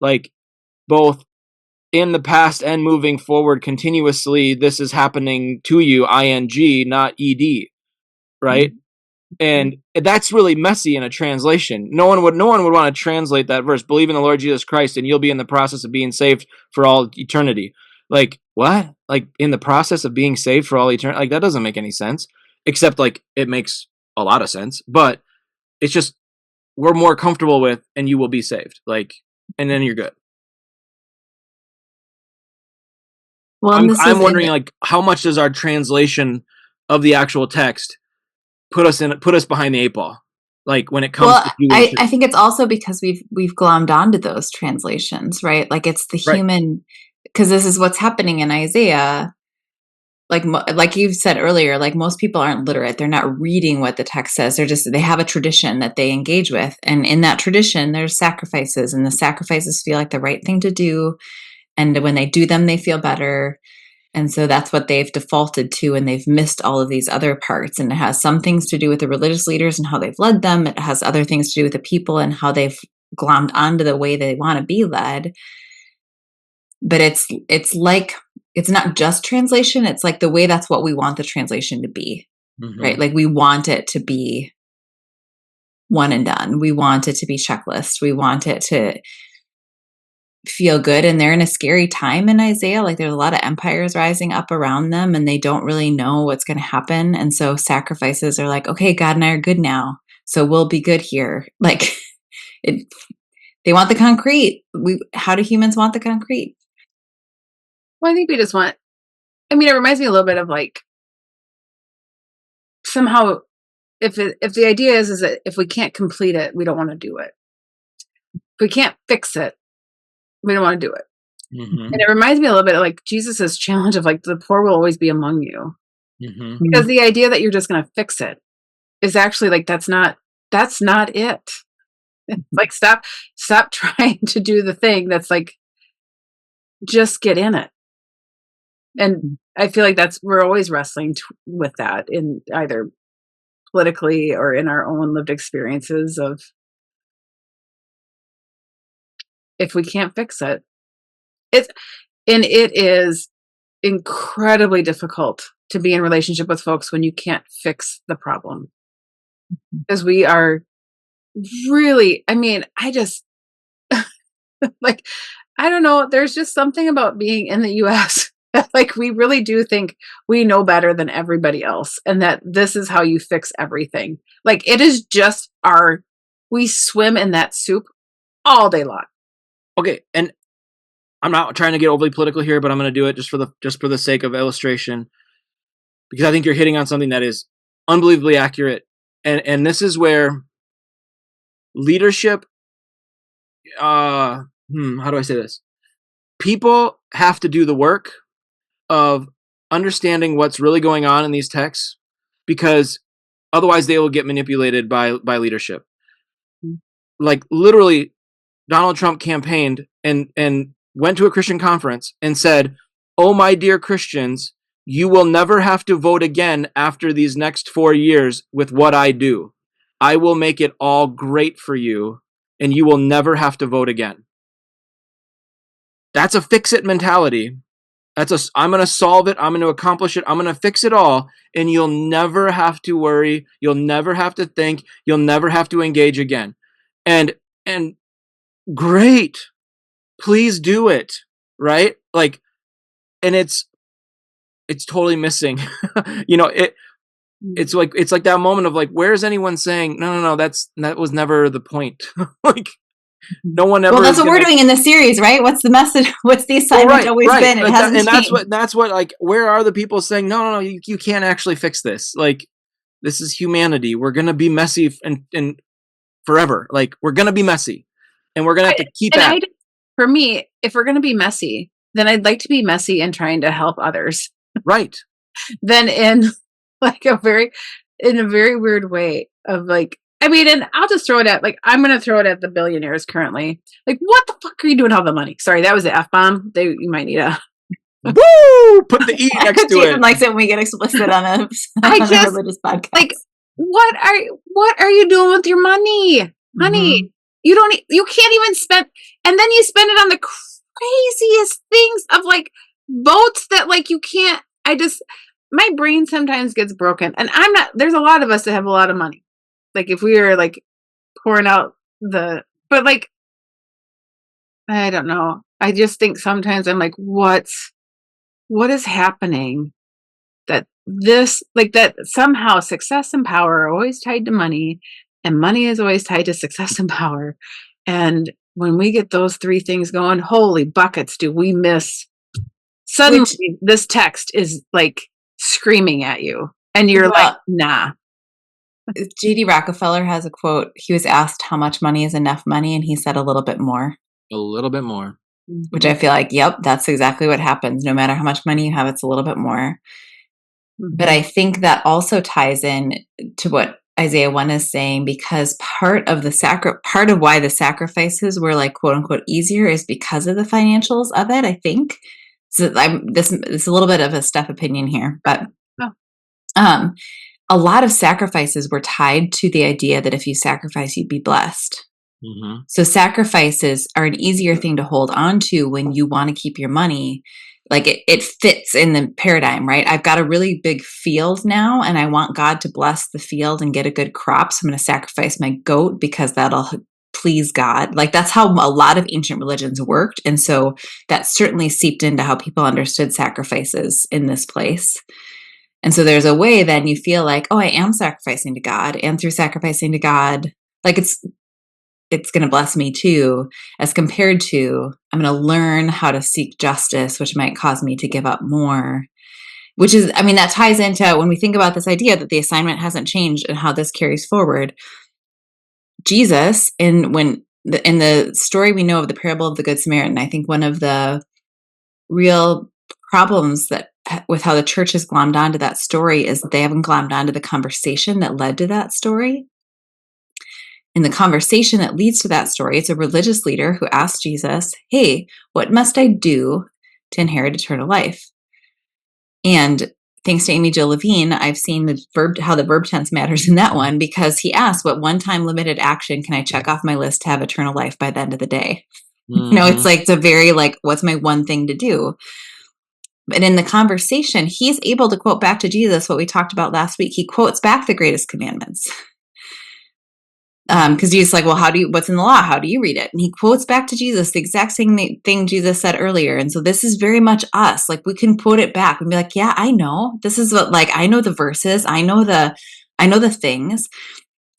like both in the past and moving forward continuously. This is happening to you, ing, not ed, right? And that's really messy in a translation. No one would want to translate that verse, believe in the Lord Jesus Christ and you'll be in the process of being saved for all eternity. Like, what? Like, in the process of being saved for all eternity? Like, that doesn't make any sense. Except, like, it makes a lot of sense. But it's just, we're more comfortable with, and you will be saved. Like, and then you're good. Well, I'm wondering, like, how much does our translation of the actual text put us behind the eight ball, like when it comes to I think it's also because we've glommed onto those translations, right? Like it's the human, because this is what's happening in Isaiah. Like you said earlier, like most people aren't literate. They're not reading what the text says. They have a tradition that they engage with. And in that tradition, there's sacrifices, and the sacrifices feel like the right thing to do. And when they do them, they feel better. And so that's what they've defaulted to, and they've missed all of these other parts. And it has some things to do with the religious leaders and how they've led them. It has other things to do with the people and how they've glommed onto the way they want to be led. But it's like, it's not just translation. It's like the way that's what we want the translation to be, right? Like we want it to be one and done. We want it to be checklist. We want it to feel good. And they're in a scary time in Isaiah. Like there's a lot of empires rising up around them and they don't really know what's going to happen. And so sacrifices are like, okay, God and I are good now, so we'll be good here. Like they want the concrete. How do humans want the concrete? Well, I think we just want, I mean, it reminds me a little bit of like, somehow if the idea is that if we can't complete it, we don't want to do it. If we can't fix it, we don't want to do it. And it reminds me a little bit of like Jesus's challenge of like, the poor will always be among you. Because the idea that you're just going to fix it is actually like, that's not it. Like, stop trying to do the thing that's like, just get in it. And I feel like we're always wrestling with that in either politically or in our own lived experiences of, if we can't fix it, it is incredibly difficult to be in relationship with folks when you can't fix the problem. Because we are really, I mean, I just like, I don't know, there's just something about being in the US that like we really do think we know better than everybody else, and that this is how you fix everything. Like it is just we swim in that soup all day long. Okay, and I'm not trying to get overly political here, but I'm going to do it just for the sake of illustration, because I think you're hitting on something that is unbelievably accurate, and this is where leadership, how do I say this? People have to do the work of understanding what's really going on in these texts, because otherwise they will get manipulated by leadership. Like literally, Donald Trump campaigned and went to a Christian conference and said, "Oh, my dear Christians, you will never have to vote again after these next 4 years with what I do. I will make it all great for you, and you will never have to vote again." That's a fix-it mentality. I'm going to solve it. I'm going to accomplish it. I'm going to fix it all, and you'll never have to worry. You'll never have to think. You'll never have to engage again. And great. Please do it. Right? Like, and it's totally missing. It's like that moment of like, where's anyone saying, no, that was never the point. Like, no one ever. Well, that's what we're doing in the series, right? What's the message? What's the assignment always been? It hasn't changed. And that's what like, where are the people saying, no, you can't actually fix this. Like, this is humanity. We're going to be messy and forever. Like, we're going to be messy, and we're going to have to keep at it. For me, if we're going to be messy, then I'd like to be messy in trying to help others. Right. Then in like a very weird way of like, I mean, and I'll just throw it at, like, I'm going to throw it at the billionaires currently. Like, what the fuck are you doing with all the money? Sorry, that was the F-bomb. You might need a Woo! Put the E next to Jason it. likes it when we get explicit on a, I on a just, religious podcast. like, what are you doing with your money, honey? You can't even spend, and then you spend it on the craziest things of like boats that like you can't. My brain sometimes gets broken, and there's a lot of us that have a lot of money. Like if we are like pouring out but like, I don't know. I just think sometimes I'm like, what is happening? That somehow success and power are always tied to money, and money is always tied to success and power. And when we get those three things going, holy buckets, do we miss. Suddenly this text is like screaming at you, and you're like, nah. J.D. Rockefeller has a quote. He was asked how much money is enough money, and he said a little bit more. A little bit more. Which I feel like, yep, that's exactly what happens. No matter how much money you have, it's a little bit more. But I think that also ties in to what Isaiah 1 is saying, because part of why the sacrifices were like quote unquote easier is because of the financials of it, I think. So this is a little bit of a Steph opinion here, but a lot of sacrifices were tied to the idea that if you sacrifice, you'd be blessed. So sacrifices are an easier thing to hold on to when you want to keep your money. Like it fits in the paradigm, right? I've got a really big field now, and I want God to bless the field and get a good crop. So I'm going to sacrifice my goat because that'll please God. Like that's how a lot of ancient religions worked. And so that certainly seeped into how people understood sacrifices in this place. And so there's a way then you feel like, oh, I am sacrificing to God, and through sacrificing to God, like it's going to bless me too, as compared to I'm going to learn how to seek justice, which might cause me to give up more, which is, I mean, that ties into when we think about this idea that the assignment hasn't changed and how this carries forward. Jesus, in the story we know of the parable of the Good Samaritan, I think one of the real problems that with how the church has glommed onto that story is that they haven't glommed onto the conversation that led to that story. In the conversation that leads to that story, it's a religious leader who asks Jesus, hey, what must I do to inherit eternal life? And thanks to Amy Jill Levine, I've seen how the verb tense matters in that one, because he asks, what one-time limited action can I check off my list to have eternal life by the end of the day? It's like, it's a very like, what's my one thing to do? But in the conversation, he's able to quote back to Jesus what we talked about last week. He quotes back the greatest commandments. Because Jesus like, well, what's in the law? How do you read it? And he quotes back to Jesus the exact same thing Jesus said earlier. And so this is very much us. Like we can quote it back and be like, yeah, I know. This is what, like, I know the verses. I know the things.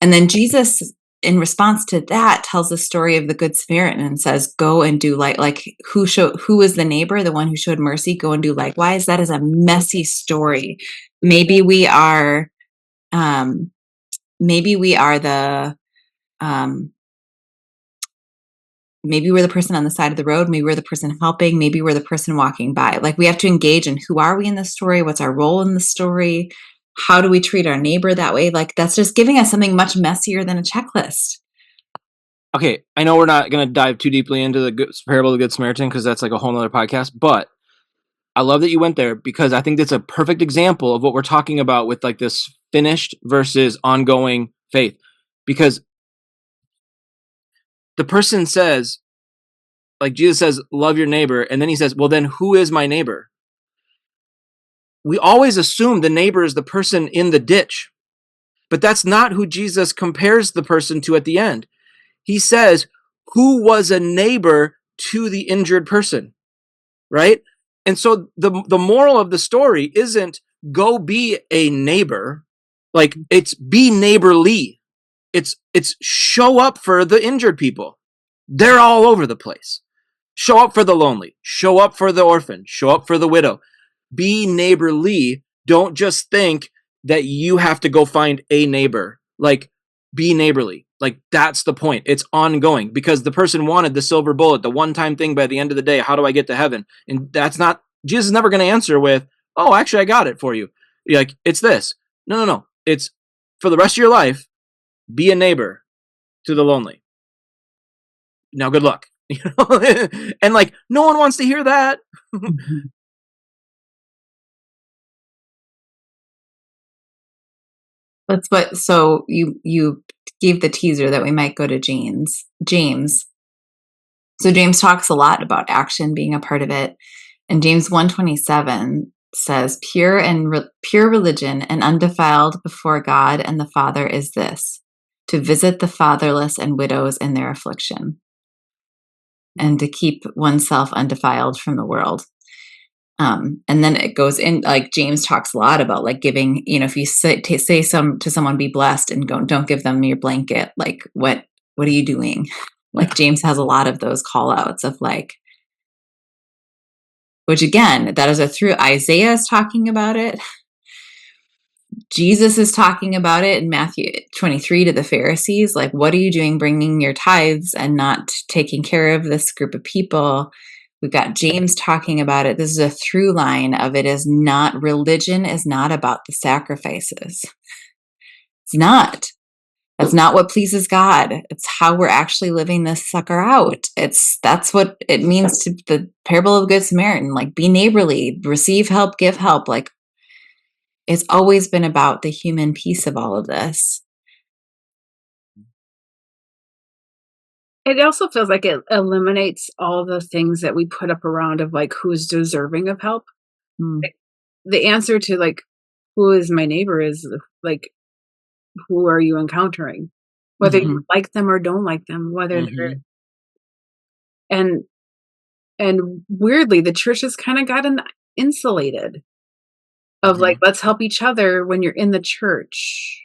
And then Jesus, in response to that, tells the story of the Good Samaritan and says, go and do like who is the neighbor, the one who showed mercy, go and do likewise. That is a messy story. Maybe we are maybe we're the person on the side of the road. Maybe we're the person helping. Maybe we're the person walking by. Like we have to engage in who are we in the story? What's our role in the story? How do we treat our neighbor that way? Like that's just giving us something much messier than a checklist. Okay, I know we're not going to dive too deeply into the parable of the Good Samaritan because that's like a whole nother podcast, but I love that you went there because I think that's a perfect example of what we're talking about with like this finished versus ongoing faith. Because the person says, like Jesus says, love your neighbor. And then he says, well, then who is my neighbor? We always assume the neighbor is the person in the ditch, but that's not who Jesus compares the person to at the end. He says, who was a neighbor to the injured person, right? And so the moral of the story isn't go be a neighbor, like it's be neighborly. It's show up for the injured people. They're all over the place. Show up for the lonely. Show up for the orphan. Show up for the widow. Be neighborly. Don't just think that you have to go find a neighbor. Like, be neighborly. Like, that's the point. It's ongoing because the person wanted the silver bullet, the one-time thing by the end of the day. How do I get to heaven? And that's not, Jesus is never going to answer with, oh, actually, I got it for you. You're like, it's this. No. It's for the rest of your life, be a neighbor to the lonely. Now, good luck. And like, no one wants to hear that. That's what. So you gave the teaser that we might go to James. So James talks a lot about action being a part of it, and James 1:27 says, "Pure religion and undefiled before God and the Father is this: to visit the fatherless and widows in their affliction, and to keep oneself undefiled from the world." And then it goes in, like James talks a lot about like giving, if you say to someone, be blessed, and don't give them your blanket. Like, what are you doing? Like James has a lot of those call outs of like, which again, that is through Isaiah is talking about it. Jesus is talking about it in Matthew 23 to the Pharisees. Like, what are you doing bringing your tithes and not taking care of this group of people? We've got James talking about it. This is a through line of it is not, religion is not about the sacrifices. It's not. That's not what pleases God. It's how we're actually living this sucker out. That's what it means to the parable of the Good Samaritan. Like, be neighborly, receive help, give help. Like, it's always been about the human piece of all of this. It also feels like it eliminates all the things that we put up around of like who's deserving of help. The answer to like who is my neighbor is like, who are you encountering? Whether you like them or don't like them, whether they're and weirdly the church has kind of gotten insulated of like, let's help each other when you're in the church.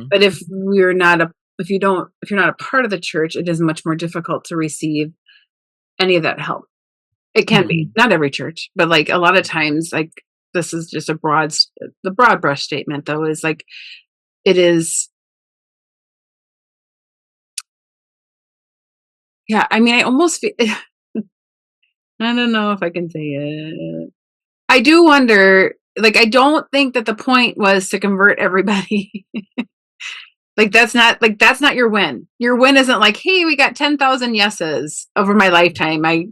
But if you're not a part of the church, it is much more difficult to receive any of that help. It can be, not every church, but like a lot of times, like this is just the broad brush statement though, is like, it is. Yeah. I mean, I almost feel, I don't know if I can say it. I do wonder, like, I don't think that the point was to convert everybody. Like that's not your win. Your win isn't like, hey, we got 10,000 yeses over my lifetime. I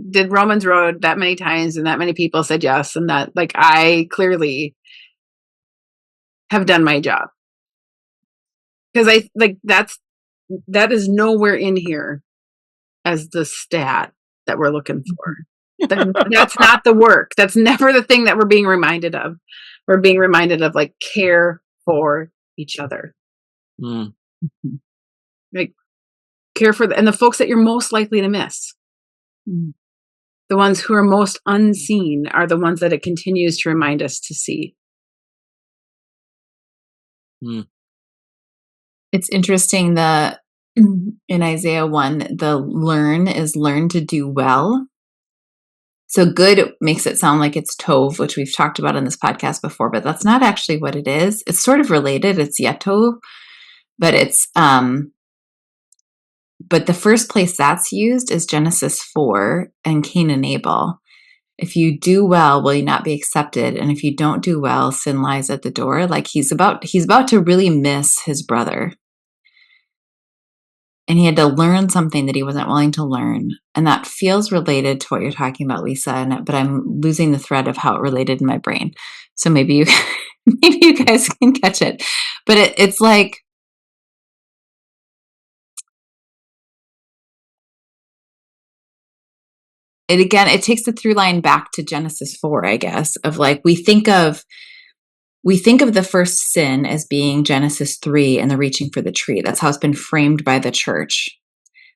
did Romans Road that many times and that many people said yes. And that like, I clearly have done my job. Cause I like, that is nowhere in here as the stat that we're looking for. That's not the work. That's never the thing that we're being reminded of. We're being reminded of like, care for each other. Like, care for and the folks that you're most likely to miss. The ones who are most unseen are the ones that it continues to remind us to see. It's interesting, in Isaiah 1, the learn to do well. So good makes it sound like it's tov, which we've talked about in this podcast before, but that's not actually what it is. It's sort of related. It's yetov, but it's but the first place that's used is Genesis 4 and Cain and Abel. If you do well, will you not be accepted? And if you don't do well, sin lies at the door. Like he's about to really miss his brother. And he had to learn something that he wasn't willing to learn. And that feels related to what you're talking about, Lisa. But I'm losing the thread of how it related in my brain. So maybe you guys can catch it. But it's like, it takes the through line back to Genesis 4, I guess, of like, we think of the first sin as being Genesis 3 and the reaching for the tree. That's how it's been framed by the church.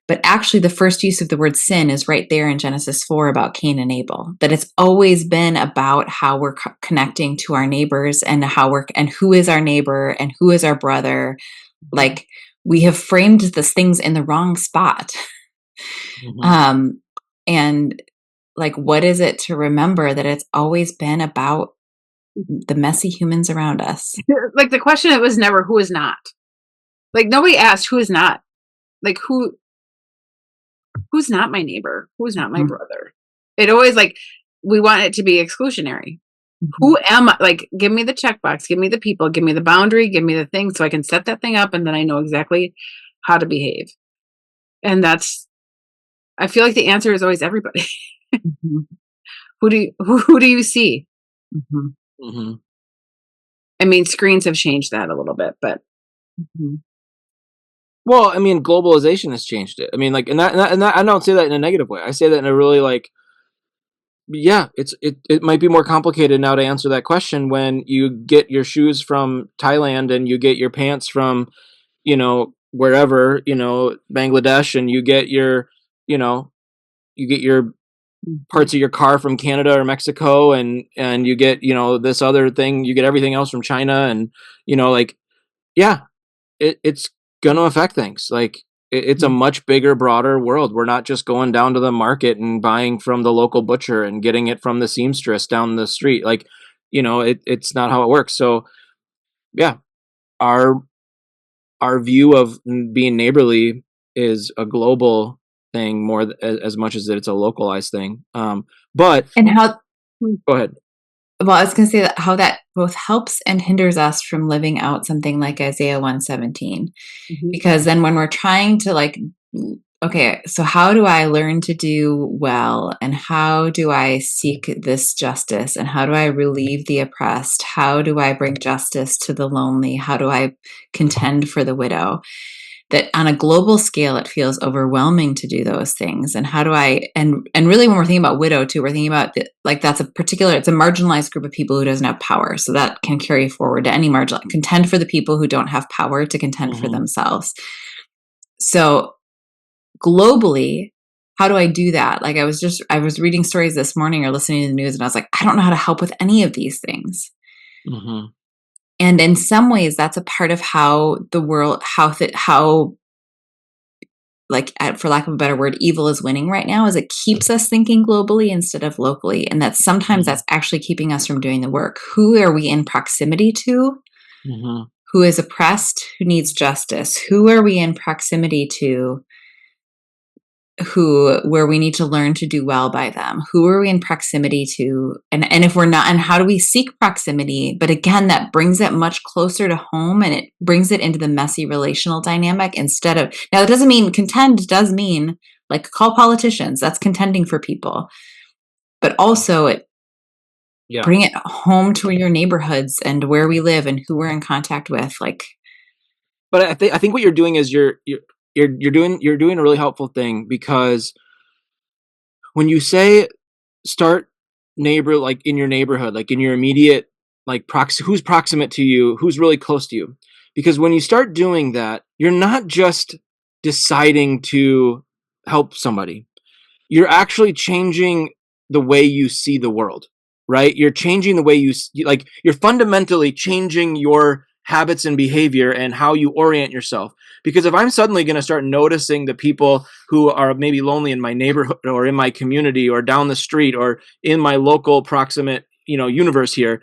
But actually, the first use of the word sin is right there in Genesis 4 about Cain and Abel. That it's always been about how we're connecting to our neighbors and and who is our neighbor and who is our brother. Like, we have framed these things in the wrong spot. And like, what is it to remember that it's always been about the messy humans around us? Like the question, it was never who is not. Like nobody asked who is not. Like who's not my neighbor? Who's not my brother? It always like, we want it to be exclusionary. Who am I? Like, give me the checkbox, give me the people, give me the boundary, give me the thing so I can set that thing up and then I know exactly how to behave. And I feel like the answer is always everybody. Who do you see? I mean, screens have changed that a little bit, but Mhm. Well, I mean, globalization has changed it. I mean, like, and that I don't say that in a negative way. I say that in a really like, yeah, it might be more complicated now to answer that question when you get your shoes from Thailand and you get your pants from, wherever, Bangladesh, and you get you know, you get your Mhm. parts of your car from Canada or Mexico, and you get, this other thing, you get everything else from China, and like, yeah, it's gonna affect things. Like it's a much bigger, broader world. We're not just going down to the market and buying from the local butcher and getting it from the seamstress down the street. Like, it's not how it works. So yeah, our our view of being neighborly is a global thing more as much as it's a localized thing. But And how, go ahead. well, I was going to say that how that both helps and hinders us from living out something like Isaiah 117. Mhm. Because then when we're trying to like, okay, so how do I learn to do well? And how do I seek this justice? And how do I relieve the oppressed? How do I bring justice to the lonely? How do I contend for the widow? That on a global scale, it feels overwhelming to do those things. And how do I, and really when we're thinking about widow too, we're thinking about like that's it's a marginalized group of people who doesn't have power. So that can carry forward to any contend for the people who don't have power to contend for Hmm. themselves. So globally, how do I do that? Like I was reading stories this morning or listening to the news and I was like, I don't know how to help with any of these things. Hmm. And in some ways that's a part of how the world, how like for lack of a better word, evil is winning right now is it keeps us thinking globally instead of locally. And that sometimes Hmm. that's actually keeping us from doing the work. Who are we in proximity to? Hmm. Who is oppressed? Who needs justice? Who are we in proximity to where we need to learn to do well by them? Who are we in proximity to? And if we're not, and how do we seek proximity? But again, that brings it much closer to home and it brings it into the messy relational dynamic instead of, now it doesn't mean contend does mean like call politicians, that's contending for people. But also it Yeah. bring it home to your neighborhoods and where we live and who we're in contact with. Like But I think what you're doing is you're doing a really helpful thing, because when you say start neighbor, like in your neighborhood, like in your immediate, like who's proximate to you, who's really close to you, because when you start doing that, you're not just deciding to help somebody, you're actually changing the way you see the world, right? You're changing the way like you're fundamentally changing your habits and behavior and how you orient yourself. Because if I'm suddenly going to start noticing the people who are maybe lonely in my neighborhood or in my community or down the street or in my local proximate, universe here,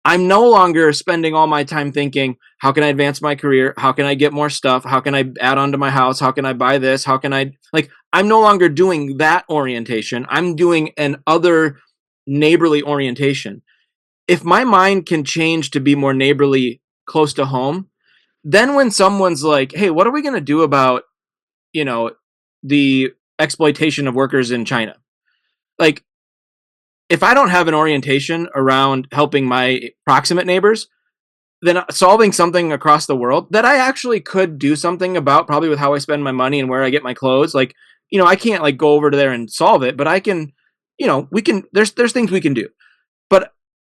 I'm no longer spending all my time thinking, how can I advance my career? How can I get more stuff? How can I add on to my house? How can I buy this? How can I, like, I'm no longer doing that orientation. I'm doing an other neighborly orientation. If my mind can change to be more neighborly close to home, then when someone's like, hey, what are we going to do about, you know, the exploitation of workers in China? Like, if I don't have an orientation around helping my proximate neighbors, then solving something across the world that I actually could do something about, probably with how I spend my money and where I get my clothes. Like, I can't like go over to there and solve it, but I can, we can, there's things we can do, but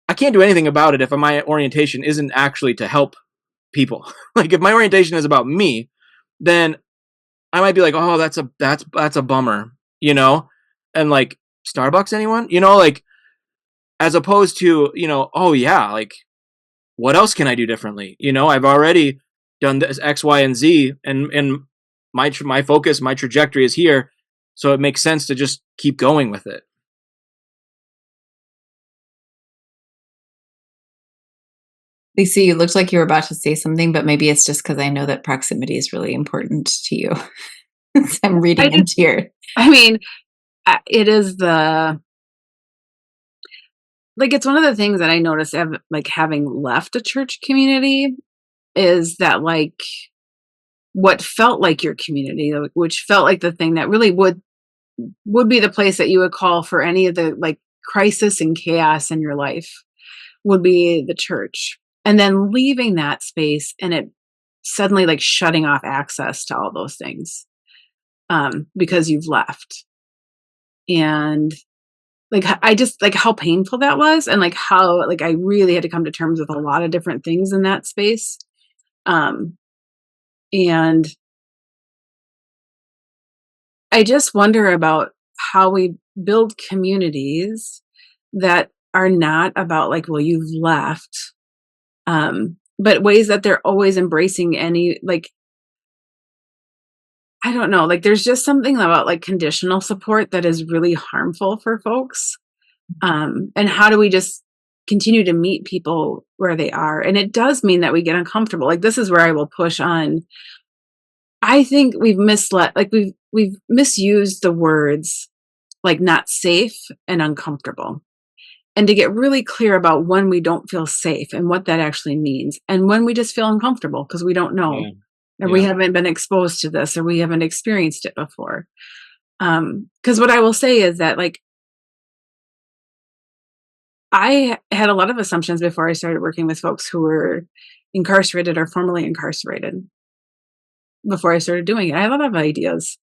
I can't do anything about it if my orientation isn't actually to help people. Like if my orientation is about me, then I might be like, oh, that's a bummer, and like Starbucks, anyone, like, as opposed to, oh yeah, like what else can I do differently? I've already done this X, Y, and Z, and my focus, my trajectory is here, so it makes sense to just keep going with it. Lisa, you looked like you were about to say something, but maybe it's just because I know that proximity is really important to you. So I'm I reading did. into your. I mean, it is it's one of the things that I noticed, like having left a church community, is that like what felt like your community, which felt like the thing that really would be the place that you would call for any of the like crisis and chaos in your life, would be the church. and then leaving that space and it suddenly like shutting off access to all those things because you've left. And like I just like how painful that was, and like how like I really had to come to terms with a lot of different things in that space. And I just wonder about how we build communities that are not about like, well, you've left, but ways that they're always embracing any like, I don't know, like there's just something about like conditional support that is really harmful for folks. And how do we just continue to meet people where they are? And it does mean that we get uncomfortable. Like this is where I will push on. I think we've misled, like we've misused the words like not safe and uncomfortable. And to get really clear about when we don't feel safe and what that actually means, and when we just feel uncomfortable because we don't know, or we haven't been exposed to this, or we haven't experienced it before. Because what I will say is that like I had a lot of assumptions before I started working with folks who were incarcerated or formerly incarcerated. Before I started doing it, I had a lot of ideas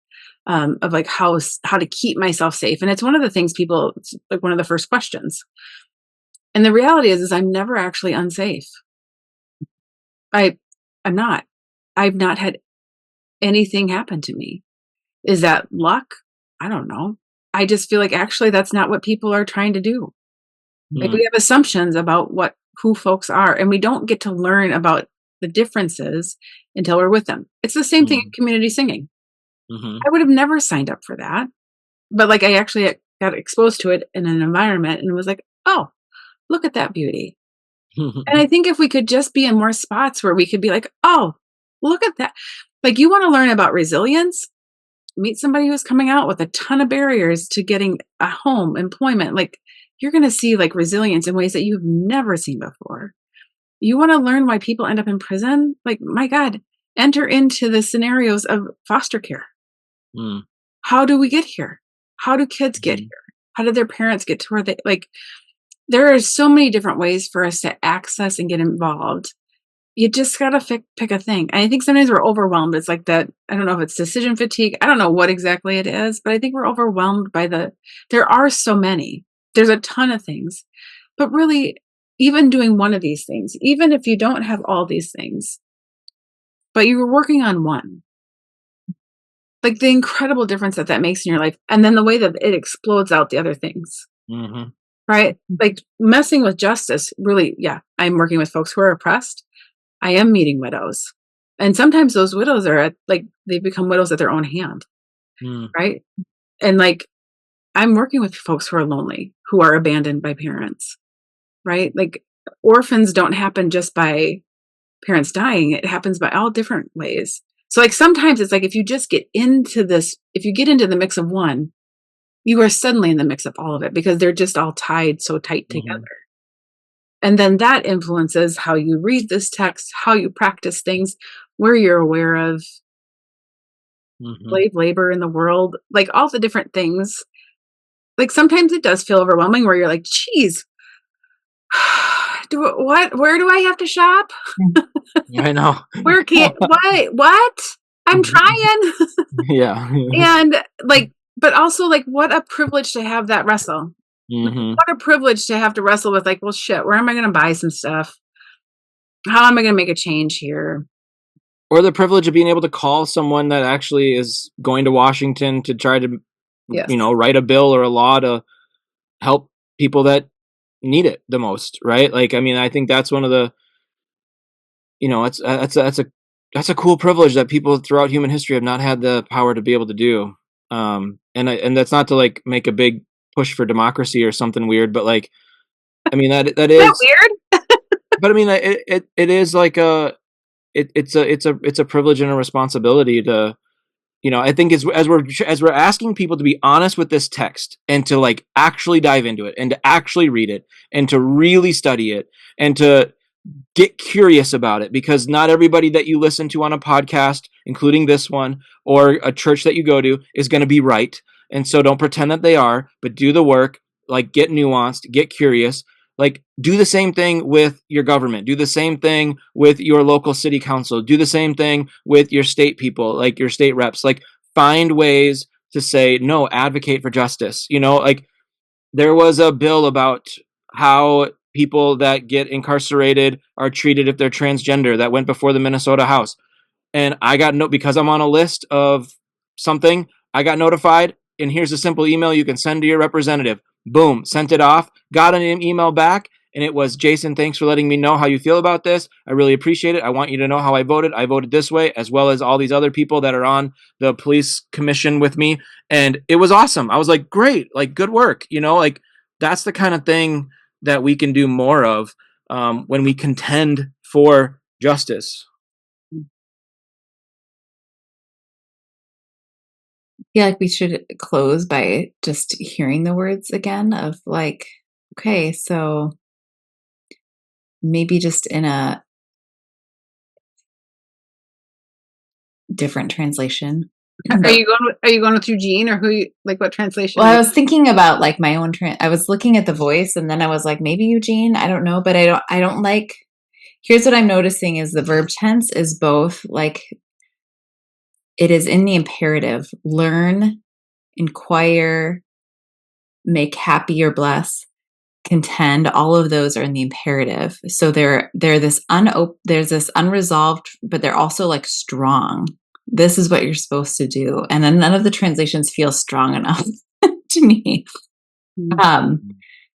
of like how to keep myself safe, and it's one of the things people, it's like one of the first questions. And the reality is I'm never actually unsafe. I'm not. I've not had anything happen to me. Is that luck? I don't know. I just feel like actually that's not what people are trying to do. Like we have assumptions about who folks are, and we don't get to learn about the differences until we're with them. It's the same thing in community singing. I would have never signed up for that, but like I actually got exposed to it in an environment and was like, oh, look at that beauty. And I think if we could just be in more spots where we could be like, oh, look at that. Like you want to learn about resilience, meet somebody who's coming out with a ton of barriers to getting a home, employment. Like you're going to see like resilience in ways that you've never seen before. You want to learn why people end up in prison? Like, my God, enter into the scenarios of foster care. How do we get here? How do kids get here? How did their parents get to where they like? There are so many different ways for us to access and get involved. You just got to pick a thing. And I think sometimes we're overwhelmed. It's like that. I don't know if it's decision fatigue. I don't know what exactly it is, but I think we're overwhelmed by there are so many. There's a ton of things, but really, even doing one of these things, even if you don't have all these things, but you were working on one, like the incredible difference that makes in your life. And then the way that it explodes out the other things, right? Like messing with justice, really, yeah. I'm working with folks who are oppressed. I am meeting widows. And sometimes those widows are like, they become widows at their own hand, right? And like, I'm working with folks who are lonely, who are abandoned by parents, right? Like orphans don't happen just by parents dying. It happens by all different ways. So like sometimes it's like if you just get into this, if you get into the mix of one, you are suddenly in the mix of all of it because they're just all tied so tight together. And then that influences how you read this text, how you practice things, where you're aware of slave labor in the world, like all the different things. Like sometimes it does feel overwhelming where you're like, geez, where do I have to shop? I know. Where can't, what? I'm trying. Yeah. And like, but also like, what a privilege to have that wrestle. What a privilege to have to wrestle with like, well, shit, where am I going to buy some stuff? How am I going to make a change here? Or the privilege of being able to call someone that actually is going to Washington to try to, write a bill or a law to help people that need it the most, right? Like, I mean, I think that's one of the, that's a cool privilege that people throughout human history have not had the power to be able to do. And that's not to like make a big push for democracy or something weird, but like, I mean, that is that weird. But I mean, it is like it's a privilege and a responsibility to, I think as we're asking people to be honest with this text and to like actually dive into it and to actually read it and to really study it and to get curious about it, because not everybody that you listen to on a podcast, including this one, or a church that you go to, is going to be right. And so don't pretend that they are, but do the work, like get nuanced, get curious, Like, do the same thing with your government. Do the same thing with your local city council. Do the same thing with your state people, like your state reps. Like, find ways to say, no, advocate for justice. Like, there was a bill about how people that get incarcerated are treated if they're transgender that went before the Minnesota House. And I got because I'm on a list of something, I got notified, and here's a simple email you can send to your representative. Boom, sent it off, got an email back, and it was, Jason, thanks for letting me know how you feel about this. I really appreciate it. I want you to know how I voted. I voted this way, as well as all these other people that are on the police commission with me. And it was awesome. I was like, great, like, good work. Like, that's the kind of thing that we can do more of when we contend for justice. Yeah, like we should close by just hearing the words again of like, okay, so maybe just in a different translation. Are you going with Eugene, or what translation? Well, I was thinking about like my own I was looking at the voice, and then I was like, maybe Eugene, I don't know, but I don't like, here's what I'm noticing is the verb tense is both like, it is in the imperative, learn, inquire, make happy or bless, contend, all of those are in the imperative. So they're there's this unresolved, but they're also like strong. This is what you're supposed to do. And then none of the translations feel strong enough to me. So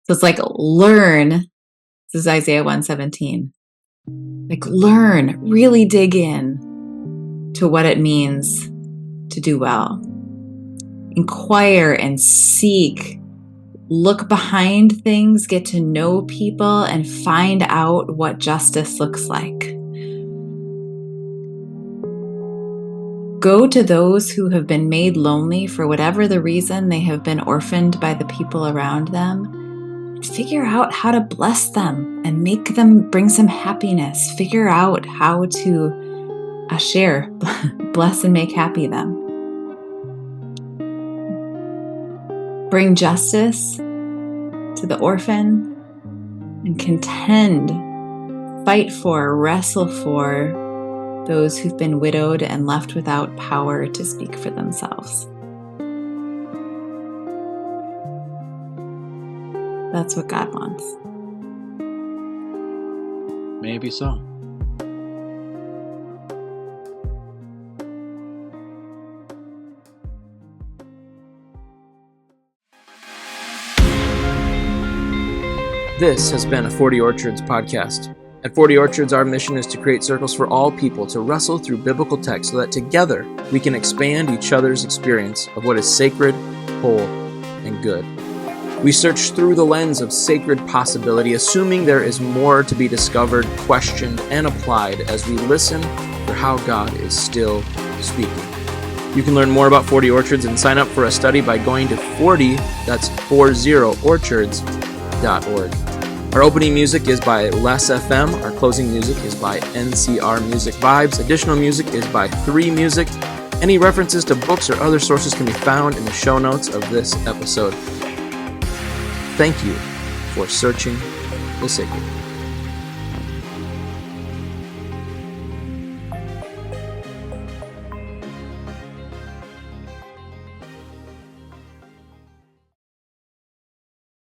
it's like, learn. This is Isaiah 1:17. Like, learn, really dig in to what it means to do well. Inquire and seek. Look behind things, get to know people, and find out what justice looks like. Go to those who have been made lonely for whatever the reason. They have been orphaned by the people around them. Figure out how to bless them and make them bring some happiness. Figure out how to share, bless and make happy them. Bring justice to the orphan and contend, fight for, wrestle for those who've been widowed and left without power to speak for themselves. That's what God wants. Maybe so. This has been a 40 Orchards podcast. At 40 Orchards, our mission is to create circles for all people to wrestle through biblical text so that together we can expand each other's experience of what is sacred, whole, and good. We search through the lens of sacred possibility, assuming there is more to be discovered, questioned, and applied as we listen for how God is still speaking. You can learn more about 40 Orchards and sign up for a study by going to 40, that's 40orchards.org. Our opening music is by Les FM. Our closing music is by NCR Music Vibes. Additional music is by 3 Music. Any references to books or other sources can be found in the show notes of this episode. Thank you for searching the sacred.